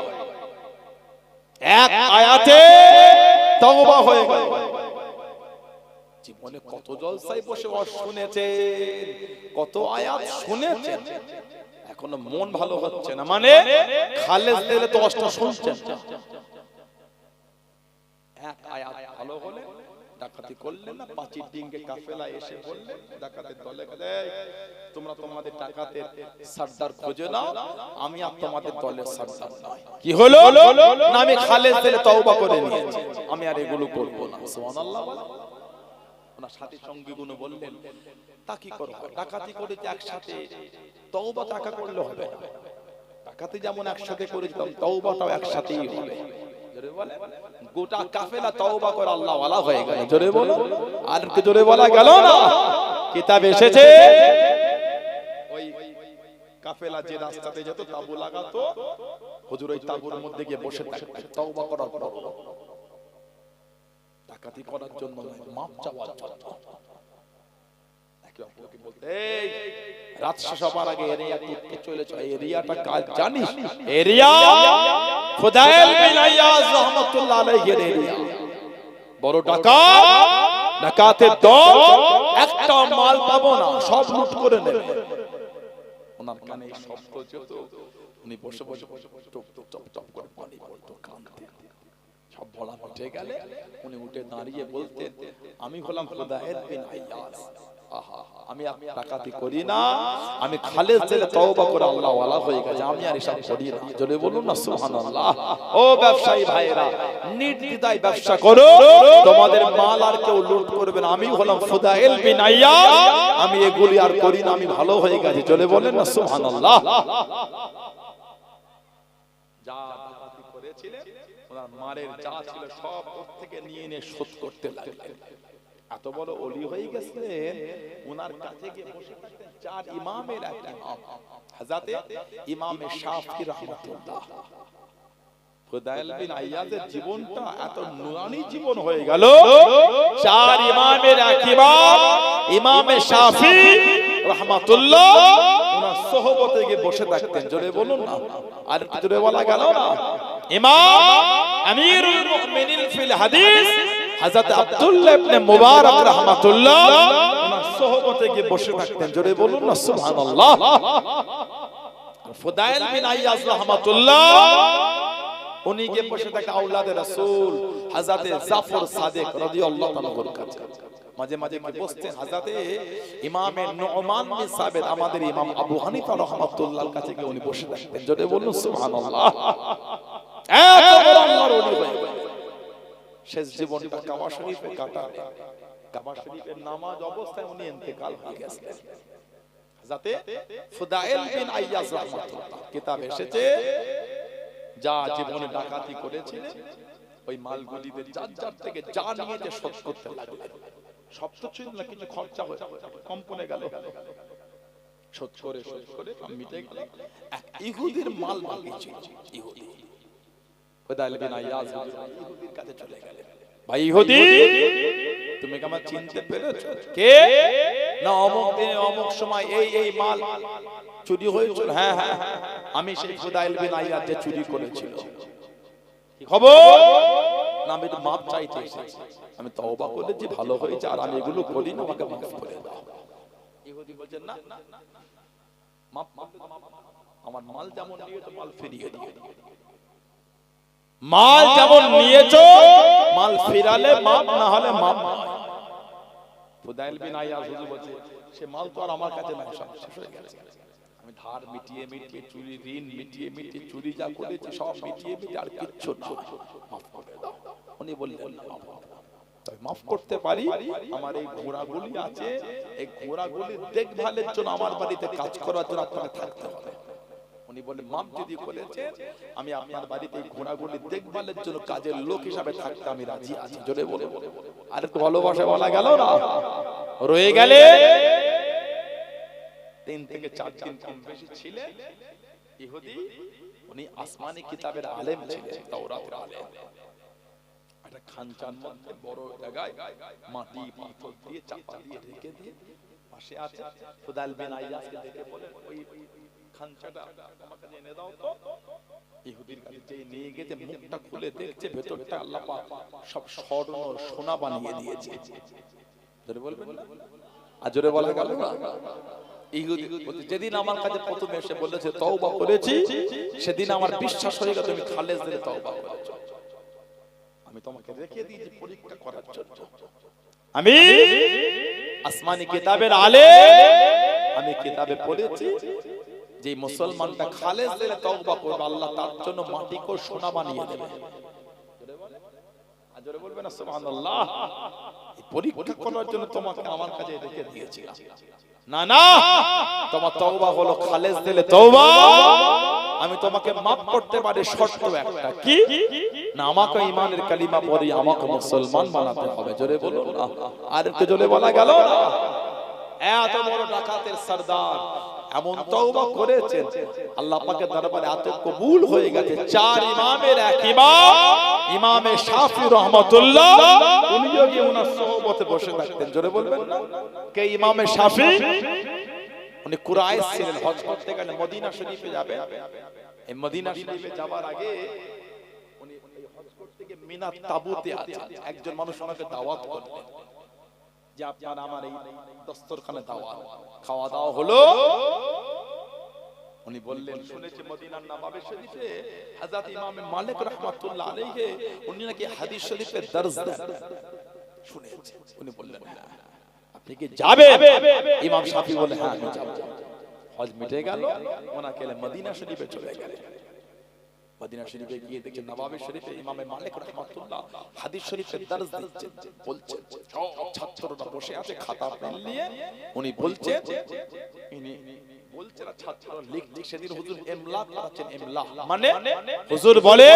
এক আয়াতে তওবা হয়ে গেল। জীবনে কত জলসায় বসে শুনেছে, কত আয়াত শুনেছেন, এখনো মন ভালো হচ্ছে না, মানে খালেস দিলে তো অষ্ট শুনছেন। এক আয়াত ভালো হলে ডাকাতি করলেন না, পাঁচির ডিঙ্গে কাফেলা এসে বললেন ডাকাতের দলে, তোমরা তোমাদের ডাকাতের সর্দার খোঁজে নাও, আমি আর তোমাদের দলের সর্দার নয়। কি হলো না, আমি খালেস দিলে তওবা করে নিয়েছি, আমি আর এগুলো করব না। সুবহানাল্লাহ। ওনার সাথী সঙ্গীগুলো বললেন তা কি করব, ডাকাতি করেছি একসাথে, তওবা টাকা করলে হবে না, ডাকাতি যেমন একসাথে করেছিলাম তওবাটাও একসাথেই হবে। জোরে বলে, গোটা কাফেলা তওবা করে আল্লাহ ওয়ালা হয়ে গেল। জোরে বলো, আর কি জোরে বলা গেল না? কিতাব এসেছে ওই কাফেলা যে রাস্তাতে যেত তাবু লাগাতো, হুজুর ওই তাবুর মধ্যে গিয়ে বসে থাকতেন তওবা করার পর, ডাকাতি করার জন্য নয়, মাপ চাওয়ার জন্য। একে অপরকে বলতে, এই রাত শেষ হবার আগে এরিয়া থেকে চলে চল, এরিয়াটা কাজ জানিস? এরিয়া খুদাইল বিন আইয়াস রাহমাতুল্লাহ আলাইহির এরিয়া, বড় ডাকাত, ডাকাতের দল, একটা মাল পাবো না, সব লুট করে নেবে। ওনার কানে শব্দ যেত, উনি বসে বসে টপ টপ টপ করে পানি পড়তো কাঁদতেন। সব বলা উঠে গেলে উনি উঠে দাঁড়িয়ে বলতেন, আমি হলাম খুদাইল বিন আইয়াস, আমি ডাকাতি করি না, আমি খালেস দিলে তওবা করে আল্লাহ ওয়ালা হয়ে গেছে, আমি আর এসব করি না। জোরে বলুন না সুবহানাল্লাহ। ও ব্যবসায়ী ভাইরা, নির্দ্বিধায় ব্যবসা করো, তোমাদের মাল আর কেউ লুট করবে না। আমি হলাম খুদাইল বিন আইয়াস, আমি এগুলি আর করি না, আমি ভালো হয়ে গেছি। জোরে বলেন না সুবহানাল্লাহ। যা ডাকাতি করেছিলেন, ওনার মারের যা ছিল সব ওর থেকে নিয়ে নিয়ে শোধ করতে লাগলেন। এত বড় ওলি হয়ে গেছিলেন, ওনার কাছে গিয়ে বসে থাকতেন চার ইমামের এক ইমাম হযরতে ইমাম শাফি রাহমাতুল্লাহ। ফুদাইল বিন আইয়াজের জীবনটা এত নুরানি জীবন হয়ে গেল, চার ইমামের এক ইমাম ইমাম শাফি রাহমাতুল্লাহ ওনার সোহবতে গিয়ে বসে থাকতেন। জোরে বলুন না, আর জোরে বলা গেল না। ইমাম আমিরুল মুমিনিন ফিল হাদিস হযরত আব্দুল্লাহ ইবনে মুবারক রাহমাতুল্লাহ ওনার সোহবতে গিয়ে বসে থাকতেন। জোরে বলুন না সুবহানাল্লাহ। ফুদাইল বিন আইয়াজ রাহমাতুল্লাহ উনি গিয়ে বসে থাকতেন আওলাদে রাসূল হযরত জাফর সাদিক রাদিয়াল্লাহু তাআলার কাছে। মাঝে মাঝে কি বসতেন হযরত ইমাম নুমান বিন সাবিত আমাদের ইমাম আবু হানিফা রাহমাতুল্লাহর কাছে গিয়ে উনি বসে থাকতেন। জোরে বলুন সুবহানাল্লাহ। এত বড় আল্লাহর ওলি হয়ে গেলেন। শেষ জীবনটা কাবা শরীফে কাটালেন। কাবা শরীফের নামাজ অবস্থায় উনি ইন্তেকাল হয়ে গেছেন। হযরত ফুদাইল বিন আইয়াজ রাহমাতুল্লাহ কিতাব এসেছে, যা জীবনে ডাকাতি করেছিলেন ওই মালগুলিদের যার যার থেকে যা নিয়ে যে শোধ করতে লাগলেন। সব তো ছিল না, কিছু খরচা হয়ে কম পড়ে গেল, শোধ করে মিটে গেল। এক ইহুদির মাল বাকি ছিল। ইহুদি ফুদাইল বিন আইয়াজ ইহুদির কাছে চলে গেলেন। ভাই ইহুদি, তুমি কি আমার চিনতে পেরেছো? কে? না অমুক দিনে অমুক সময় এই মাল চুরি হয়েছিল। হ্যাঁ হ্যাঁ, আমি সেই ফুদাইল বিন আইয়াজ যে চুরি করেছিল। কি খবর? না আমি তো মাপ চাইতে এসেছি, আমি তওবা করেছি, ভালো হয়েছে, আর আমি এগুলো করি না, আমাকে মাফ করে দাও। ইহুদি বলেন না, মাপ আমার মাল যেমন নিয়েছো মাল ফিরিয়ে দিও। মাল যেমন নিয়েছো মাল ফিরালে মাপ, না হলে মাপ নয়। ফুদাইল বিন আইয়াজ হুজুর বলছে সে মাল তো আর আমার কাছে নাই, সব শেষ হয়ে গেছে। আমি ধার মিটিয়ে চুরি, ঋণ মিটিয়ে চুরি যা করেছি সব মিটিয়ে আর কিচ্ছু না, মাফ করে দাও। উনি বললেন মাফ করতে পারি, আমার এই ঘোড়াগুলি আছে, এই ঘোড়াগুলি দেখভালের জন্য আমার বাড়িতে কাজ করার জন্য আপনাকে থাকতে হবে। উনি বলে মাপ যদি করেছেন, আমি আপনার বাড়িতে এই ঘোড়াগুলি দেখভালের জন্য কাজের লোক হিসাবে থাকতে আমি রাজি আছি। জোরে বলে আর একটু ভালোবাসা বলা গেল না, রয়ে গেলে 3 থেকে 4 দিন কম বেশি ছিলেন ইহুদি। উনি আসমানি কিতাবের আলেম ছিলেন, তাওরাতের আলেম। একটা খানচার মধ্যে বড় জায়গায় মাটি পাথর দিয়ে চাপা দিয়ে রেখে দিয়ে পাশে আছে। ফুদাইল বিন আইয়াজকে দেখে বলেন ওই খানচাটা আমাকে এনে দাও তো। ইহুদির কাছে যে নিয়ে গেছে, মুখটা খুলে দেখছে ভেতরটা আল্লাহ পাক সব স্বর্ণ সোনা বানিয়ে দিয়েছে। জোরে বলবেন না, আর জোরে বলা গেল না। ইহুদি যেদিন আমার কাছে প্রথম এসে বলেছে তওবা করেছি, সেদিন আমার বিশ্বাস হয়ে গেল তুমি খালেস দিলে তওবা করেছো। আমি তোমাকে রেখে দিয়েছি পরীক্ষা করার জন্য। আমি আসমানি কিতাবের আলেম, আমি কিতাবে পড়েছি যে মুসলমানটা খালেস দিলে তওবা করবে, আল্লাহ তার জন্য মাটি কো সোনা বানিয়ে দেবে। জোরে বলবেন না সুবহানাল্লাহ। পরীক্ষা করার জন্য তোমাকে আমার কাছে রেখে দিয়েছিলাম। না না, তোমার তওবা হলো খালেস দিলে তওবা, আমি তোমাকে maaf করতে পারি, শর্ত একটা। কি না? আমাকে ঈমানের কালিমা পড়ি, আমাকে মুসলমান বানাতে হবে। জোরে বলুন না, আর একটু জোরে বলা গেল না। এত বড় ডাকাতের সরদার এমন তওবা করেছেন, আল্লাহ পাকের দরবারে এত কবুল হয়ে গেছে। 4 ইমামের এক ইমাম ইমামে শাফি রাহমাতুল্লাহ, উনি যদি ওনার সোহবতে বসে থাকতেন। জোরে বলবেন না, কে ইমামে শাফি? উনি কুরাইশ ছিলেন, হজ করতে গেলে মদিনা শরীফে যাবেন। এই মদিনা শরীফে যাবার আগে উনি হজ করতে গিয়ে মিনা তাবুতে আছেন। একজন মানুষ ওনাকে দাওয়াত করলেন যে আপনার আমার এই দস্তরখানে দাওয়াত, খাওয়া দাওয়া হলো। উনি বললেন শুনেছি মদিনার নবাবে শরীফে হযরত ইমাম মালিক রাহমাতুল্লাহ আলাইহি উনি নাকি হাদিস শরীফে দর্জ দেন, শুনেছি। উনি বললেন আপনি কি যাবেন? ইমাম শাফি বলে হ্যাঁ আমি যাব। হজ মিটে গেল, ওনাকে মদিনা শরীফে চলে গেলেন। মদিনা শরীফে গিয়ে দেখেন নবাবে শরীফে ইমাম মালিক রাহমাতুল্লাহ হাদিস শরীফে দর্জ দিচ্ছেন। বলছেন সব ছাত্ররা বসে আছে খাতা পেন নিয়ে। উনি বলছেন বলছেন ছাত্র লিখতে, সেদিন হুজুর ইমলা করাচ্ছেন। ইমলা মানে হুজুর বলে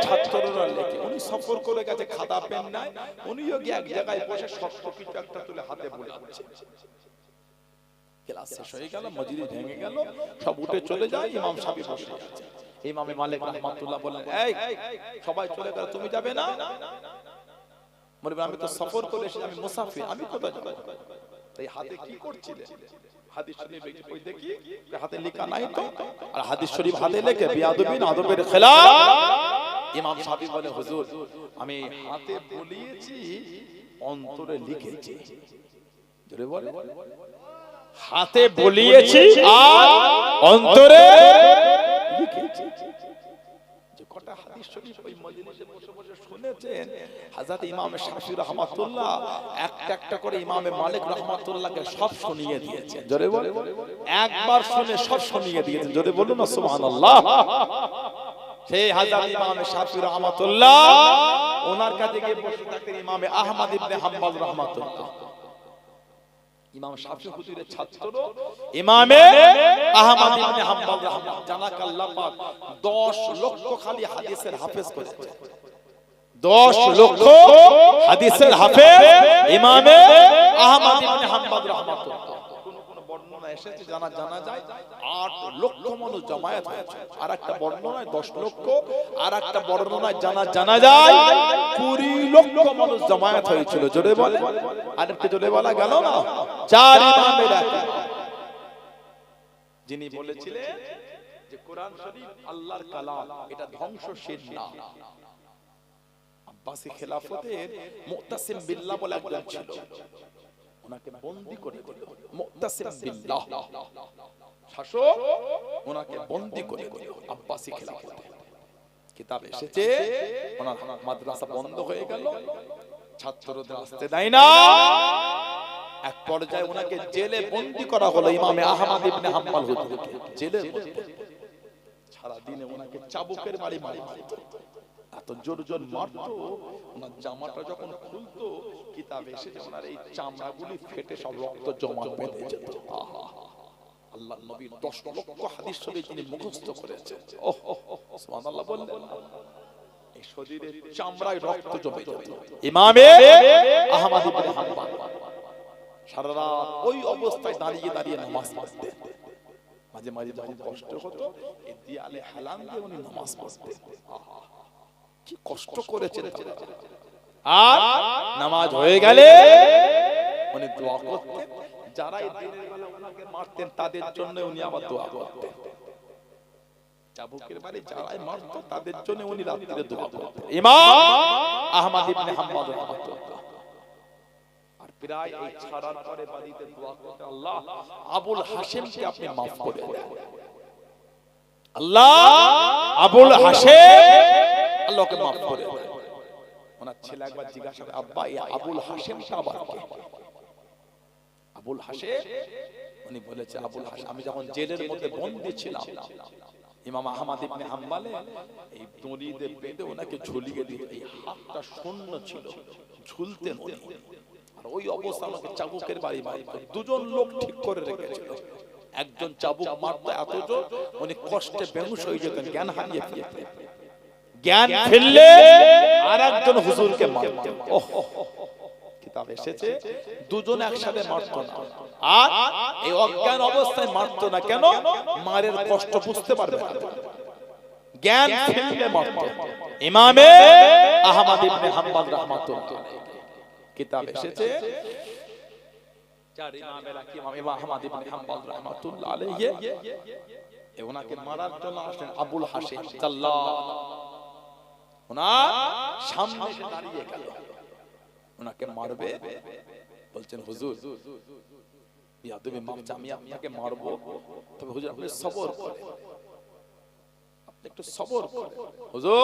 ছাত্ররা লেখে। উনি সফর করে গেছে, খাতা পেন নাই, উনিও গিয়ে এক জায়গায় বসে শক্ত কিছু একটা তুলে হাতে বোলাচ্ছে। ক্লাস শেষ হয়ে গেল, মজলিস ভেঙে গেল, সব উঠে চলে যায়, ইমাম সাহেব বসে আছে। ইমামে মালিক রাহমাতুল্লাহ বলেন, এই সবাই চলে গেল, তুমি যাবে না? বলবে, আমি তো সফর করে এসেছি, আমি মুসাফির, আমি কোথায় যাব? তাই হাতে কি করছিলেন? হাদিস শরীফ কই দেখি, হাতে লেখা নাই তো। আর হাদিস শরীফ হাতে লেখে বেয়াদবি আদবের খেলাফ। ইমাম সাহেব বলে, হুজুর আমি হাতে বলিয়েছি, অন্তরে লিখেছি। জোরে বলে, হাতে বলিয়েছি আর অন্তরে লিখেছি। যে কটা হাদিস শরীফ ওই মজলিসে বসে বসে শুনেছেন, হযরত ইমাম শাফি রাহমাতুল্লাহ একটা একটা করে ইমামে মালিক রাহমাতুল্লাহকে সব শুনিয়ে দিয়েছেন। জোরে বলে, একবার শুনে সব শুনিয়ে দিয়েছেন। জোরে বলুন না সুবহানাল্লাহ। সেই হযরত ইমাম শাফি রাহমাতুল্লাহ ওনার কাছে গিয়ে বসে থাকতেন ইমামে আহমদ ইবনে হাম্বল রাহমাতুল্লাহ। ইমাম শাফি হুজুরের ছাত্র ইমামে আহমদ ইবনে হাম্বল রাহমাতুল্লাহ, জানাক আল্লাহ পাক 10 লক্ষ খালি হাদিসের হাফেজ করেছে। 10 লক্ষ হাদিসের হাফেজ ইমামে আহমদ ইবনে হাম্বল রাহমাতুল্লাহ। কোন বর্ণনা এসেছে জানা যায় 8 লক্ষ মানুষ জামায়াত হয়েছে। আরেকটা বর্ণনায় 10 লক্ষ, আরেকটা বর্ণনায় জানা যায় 20 লক্ষ মানুষ জামায়াত হয়েছিল। জোরে বলে, আরেকটা জোরে বলা গেল না। 4 ইমামের এক, যিনি বলেছিলেন যে কোরআন শরীফ আল্লাহর কালাম, এটা ধ্বংসশীল না। আব্বাসী খেলাফতের মুতাসিম বিল্লাহ বলে একজন ছিল, ওনাকে বন্দী করে দিল। মুতাসিম বিল্লাহ শাসক, ওনাকে বন্দী করে দিল আব্বাসী খেলাফতে। কিতাব এসেছে, ওনার মাদ্রাসা বন্ধ হয়ে গেল, ছাত্রদের আসতে দেয় না। এক পর্যায়ে ওনাকে জেলে বন্দী করা হলো, ইমামে আহমদ ইবনে হাম্বল হুজুরকে জেলে বন্দী। সারা দিনে ওনাকে চাবুকের বাড়ি মারত, এত জোর জোর মারতো, ওনার জামাটা যখন খুলতো, কিতাবে এসেছে ওনার এই চামড়াগুলি ফেটে সব রক্ত জমা বেঁধে যেত। আল্লাহর নবীর 10 লক্ষ হাদিস শরীফ তিনি মুখস্থ করেছেন। সুবহানাল্লাহ বললেন, এই শরীরের চামড়ায় রক্ত জমে যেত। ইমামে আহমদ ইবনে হাম্বল সারা রাত ওই অবস্থায় দাঁড়িয়ে দাঁড়িয়ে নামাজ পড়তেন। মাঝে মাঝে যখন কষ্ট হতো, এই দেয়ালে হেলান দিয়ে উনি নামাজ পড়তেন। কি কষ্ট করেছেন। আর নামাজ হয়ে গেলে উনি দোয়া করতেন, যারা এই দিনের বেলা ওনাকে মারতেন তাদের জন্য উনি আবার দোয়া করতেন। চাবুকের বাড়ি যারাই মারতো তাদের জন্য উনি রাত্রিতে দোয়া করতেন। ইমাম আহমদ ইবনে হাম্বল রাহমাতুল্লাহ। আর প্রায় এই ছাড়ার পরে বাড়িতে দোয়া করতেন, আল্লাহ আবুল হাশিমকে আপনি মাফ করে দেন। আল্লাহ আবুল হাশিম আল্লাহকে মাফ করে দেন। ওনার ছেলে একবার জিজ্ঞাসা করে, আব্বা এই আবুল হাশিমটা আবার কে? আবুল হাশিম, উনি বলেছে, আবুল হাশিম আমি যখন জেলের মধ্যে বন্দী ছিলাম, ইমাম আহমদ ইবনে হাম্বল এই দড়িতে বেঁধে ওনাকে ঝুলিয়ে দিত, এই হাতটা শূন্য ছিল, ঝুলতেন উনি। আর ওই অবস্থা আমাকে চাবুকের বাড়ি মারত। দুজন লোক ঠিক করে রেখেছিল, একজন চাবুক মারতো এত জোর উনি কষ্টে বেহুশ হয়ে যেতেন, জ্ঞান হারিয়ে ফেলতেন। জ্ঞান ফিরলে আরেকজন হুজুরকে মারতেন। কিতাব এসেছে দুজন একসাথে মারতো না। আর এই অজ্ঞান অবস্থায় মারতো না কেন? মারের কষ্ট বুঝতে পারবে না, জ্ঞান ফিরলে মারতো। ইমামে আহমদ ইবনে হাম্বল রাহমাতুল্লাহ কিতাব এসেছে, চার ইমামের এক ইমাম আহমদ ইবনে হাম্বল রাহমাতুল্লাহ আলাইহি, ওনাকে মারার জন্য আসলেন আবুল হাশিম জাল্লাদ। ওনার সামনে দাঁড়িয়ে গেল, ওনাকে মারবে, বলছেন হুজুর বিয়াদবি মাফ চাই, আমি আপনাকে মারবো, তবে হুজুর আপনি সবর করেন, আপনি একটু সবর করেন। হুজুর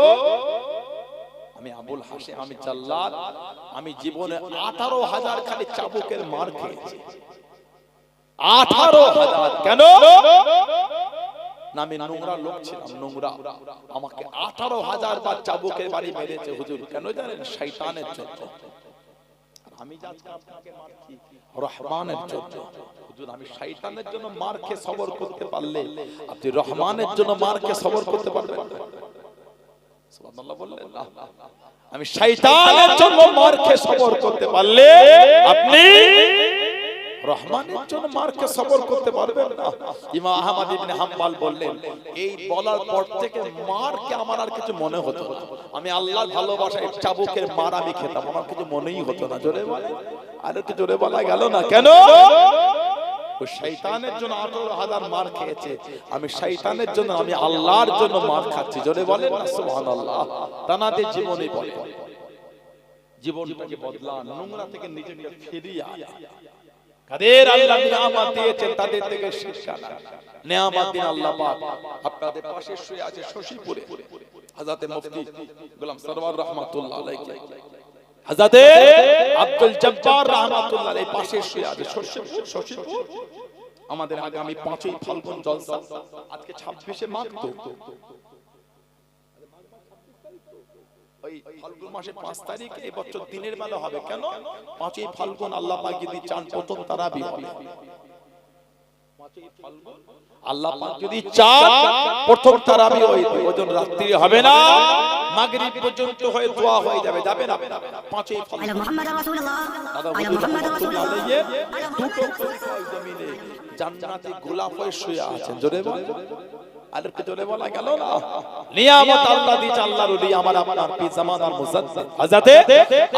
আমি আবুল হাশিম, আমি জাল্লাদ, আমি জীবনে 18,000 খালি চাবুকের মার খেয়েছি। 18,000 কেন? না আমি নোংরা লোক ছিলাম, নোংরা। আমাকে 18,000 বার চাবুকের বাড়ি মেরেছে হুজুর, কেন জানেন? শয়তানের জন্য। আমি আজকে আপনাকে মারছি রহমানের জন্য। হুজুর আমি শয়তানের জন্য মার খেয়ে সবর করতে পারলে আপনি রহমানের জন্য মার খেয়ে সবর করতে পারবেন না। সুবহানাল্লাহ বললেন না। আমি শয়তানের জন্য মার খেয়ে সবর করতে পারলে আপনি রহমানের জন্য মারকে সবর করতে পারবেন না। ইমাম আহমদ ইবনে হাম্বল বললেন, এই বলার পর থেকে মারকে আমার আর কিছু মনে হতো না। আমি আল্লাহর ভালোবাসায় চাবুকের মার আমি খেতাম, আমার কিছু মনেই হতো না। জোরে বলে, আর একটু জোরে বলা গেল না কেন? ও শয়তানের জন্য 18,000 মার খেয়েছে, আমি শয়তানের জন্য, আমি আল্লাহর জন্য মার খাচ্ছি। জোরে বলেন না সুবহানাল্লাহ। তানাদের জীবনে বলে জীবনটাকে বদলান, নোংরা থেকে নিজেকে ফিরিয়ে আনা। কাদের আল্লাহ নিয়ামত দিয়েছেন তাদের থেকে শিক্ষা নাও। নিয়ামত দিন আল্লাহ পাক আপনাদের পাশে শুয়ে আছে শশীপুরে হযরত মুফতি গোলাম সরওয়ার রাহমাতুল্লাহ আলাইহি, হযরত আব্দুল জব্বার রাহমাতুল্লাহ আলাইহি পাশে শুয়ে আছে শশীপুর। আমাদের আগামী 5ই ফাল্গুন জলসা, আজকে 26শে মাঘ, তো ওই ফাল্গুন মাসে 5 তারিখ এই বছর দিনের বেলা হবে। কেন? 5ই ফাল্গুন আল্লাহ পাক যদি চান প্রথম তারাবি হবে। 5ই ফাল্গুন আল্লাহ পাক যদি চান প্রথম তারাবি ওই ওজন রাত্রি হবে না, মাগরিব পর্যন্ত হয়ে দোয়া হয়ে যাবে। যাবে না 5ই ফাল্গুন আলা মুহাম্মাদুর রাসূলুল্লাহ আলা মুহাম্মাদুর রাসূলুল্লাহ দুটো জমিনে জান্নাতে গোলাপ হয়ে শুয়ে আছেন। জোরে বলেন, আর একটু জোরে বলা গেল না? নিয়ামত আল্লাহ দিয়েছে আল্লাহর ওলি আমার আপনার পীর জামানার মুজাদ্দিদ হযরত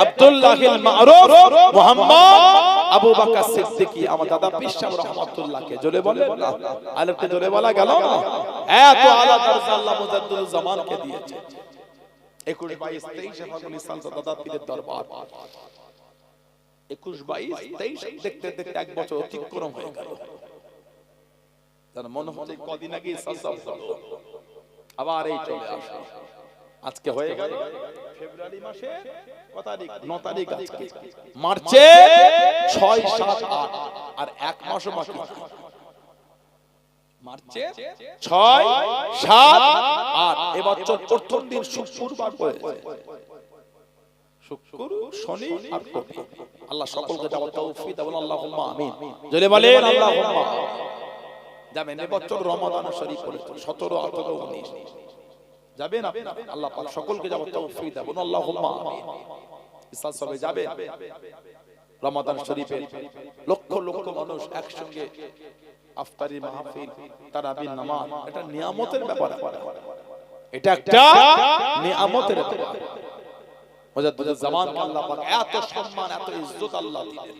আব্দুল্লাহিল মারুফ মুহাম্মদ আবু বকর সিদ্দিকী, আমার দাদা পীর সাহেব রাহমাতুল্লাহকে। জোরে বলেন না, আর একটু জোরে বলা গেল না? এত আলা দরজা আল্লাহ মুজাদ্দিদুল জামানকে দিয়েছে। 21, 22, 23 ফাল্গুন সাল দাদা পীরের দরবার। 21, 22, 23 দেখতে দেখতে এক বছর অতিক্রম হয়ে গেল। তার মনে হচ্ছে কদিন আগে সসব হলো, আবার এই চলে আসে। আজকে হয়ে গেল ফেব্রুয়ারি মাসে কত তারিখ? 9 তারিখ। আজকে মার্চে 6, 7, 8 আর এক মাসও বাকি। মার্চে 6, 7, 8 এবছর প্রথম দিন শুক্রবার পড়েছে। শুক্র, শনি আর রবি। আল্লাহ সকলকে দাও তৌফিক দাও, আল্লাহুম্মা আমিন। জোরে বলেন আল্লাহুম্মা। যাবেন এবছর রমাদান শরীফ পড়েছে 17, 18, 19 যাবেন আপনি। আল্লাহ পাক সকলকে যাব তৌফিক দাও, আল্লাহুম্মা আমিন। ইসলাম সবে যাবেন রমাদান শরীফে লক্ষ লক্ষ মানুষ একসঙ্গে ইফতারি মাহফিল, তারাবির নামাজ, এটা নিয়ামতের ব্যাপার। এটা একটা নিয়ামতের ব্যাপার। মুজাদ্দিদুল জামানকে আল্লাহ পাক এত সম্মান, এত ইজ্জত আল্লাহ দিলেন।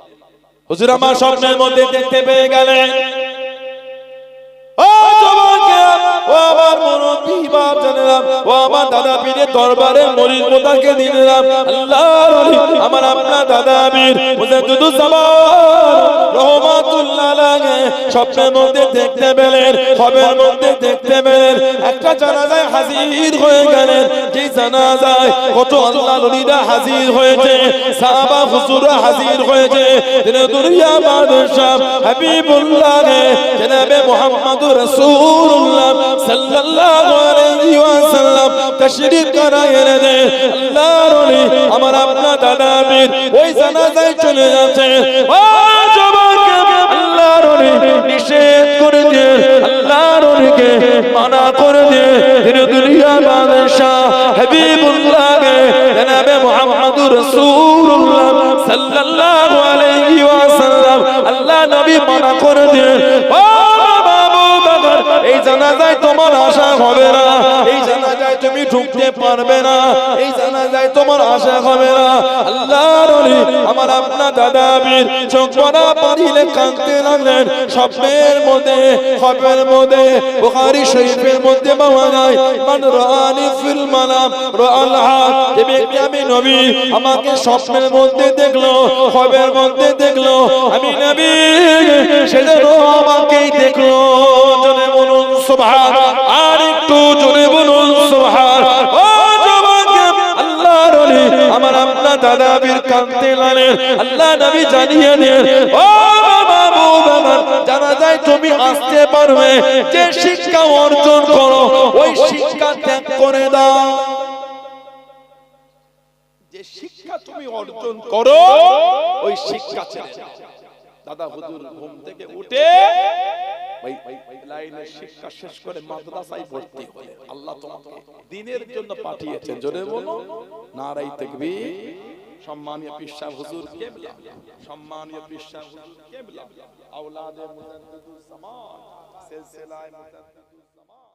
হুজুর আমার স্বপ্নের মধ্যে দেখতে পেয়ে গেলেন, ও যুবকেরা, ও আমার মুরব্বি বাপ জানেরা, ও আমার দাদা পীরের দরবারে মরিদ মোতাকে দিলাম। আল্লাহর ওলি আমার আপনার দাদা পীর মুজাদ্দিদুল জামান রহমাতুল্লাহ আলাইহি স্বপ্নের মধ্যে দেখতে পেলেন, খবরের মধ্যে দেখতে পেলেন একটা জানাজায় হাজির হয়ে গেলেন। যে জানাজায় কত আল্লাহর ওলিরা হাজির হয়েছে, সাহাবা হুজুররা হাজির হয়েছে। দুনিয়া বাদশাহ হাবিবুল্লাহ জনাবে মুহাম্মদুর রাসূলুল্লাহ সাল্লাল্লাহু আলাইহি ওয়াসাল্লাম তাশরীফ করায়েন দে। আল্লাহর ওলি আমার আপনার দাদা পীর ওই জানাজায় চলে যাচ্ছে। ও যুবক, আল্লাহর ওলি নিষেধ করে দিয়ে, আল্লাহর ওলিকে মানা করে দিয়ে দুনিয়া বাদশাহ হাবিবুল্লাহ জনাবে মুহাম্মদুর রাসূলুল্লাহ সাল্লাল্লাহু আলাইহি ওয়াসাল্লাম আল্লাহ নবী মানা করে দিয়ে, এই জানাজায় তোমার আশা হবে না, এই জানাজায় তুমি ঢুকতে পারবে না, এই জানাজায় তোমার আশা হবে না। আল্লাহর ওলি আমার আপনার দাদা পীর চোখ পড়া পানিলে কাঁদতে লাগলেন। স্বপ্নের মধ্যে, খবরের মধ্যে, বুখারী শরীফের মধ্যে পাওয়া যায়, মান রাআনি ফিল মানাম রাআল হক। যে ব্যক্তি আমি নবী আমাকে স্বপ্নের মধ্যে দেখলো, খবরের মধ্যে দেখলো আমি নবী, সে যেন আমাকেই দেখলো। জোরে বলুন সুবহান, আর একটু জোরে বলুন সুবহান। ও যুবক, আল্লাহর ওলি আমার আপনার দাদা পীর কাঁদতে লাগলেন। আল্লাহ নবী জানিয়ে দেন, ও বাবু বাবা, জানাজায় তুমি আসতে পারবে, যে শিক্ষা অর্জন করো ওই শিক্ষা ত্যাগ করে দাও। যে শিক্ষা তুমি অর্জন করো ওই শিক্ষা ছেড়ে দাও। দাদা হুজুর ঘুম থেকে উঠে ওই লাইনের শিক্ষা শেষ করে মাদ্রাসায় ভর্তি হলে আল্লাহ তোমাকে দ্বীনের জন্য পাঠিয়েছেন। জোরে বলো নারায়ে তাকবীর। সম্মানীয় পীর সাহেব হুজুর কেবলা, সম্মানীয় পীর সাহেব হুজুর কেবলা, আওলাদে মুজাদ্দিদুজ জামান, সিলসিলায়ে মুজাদ্দিদুজ জামান।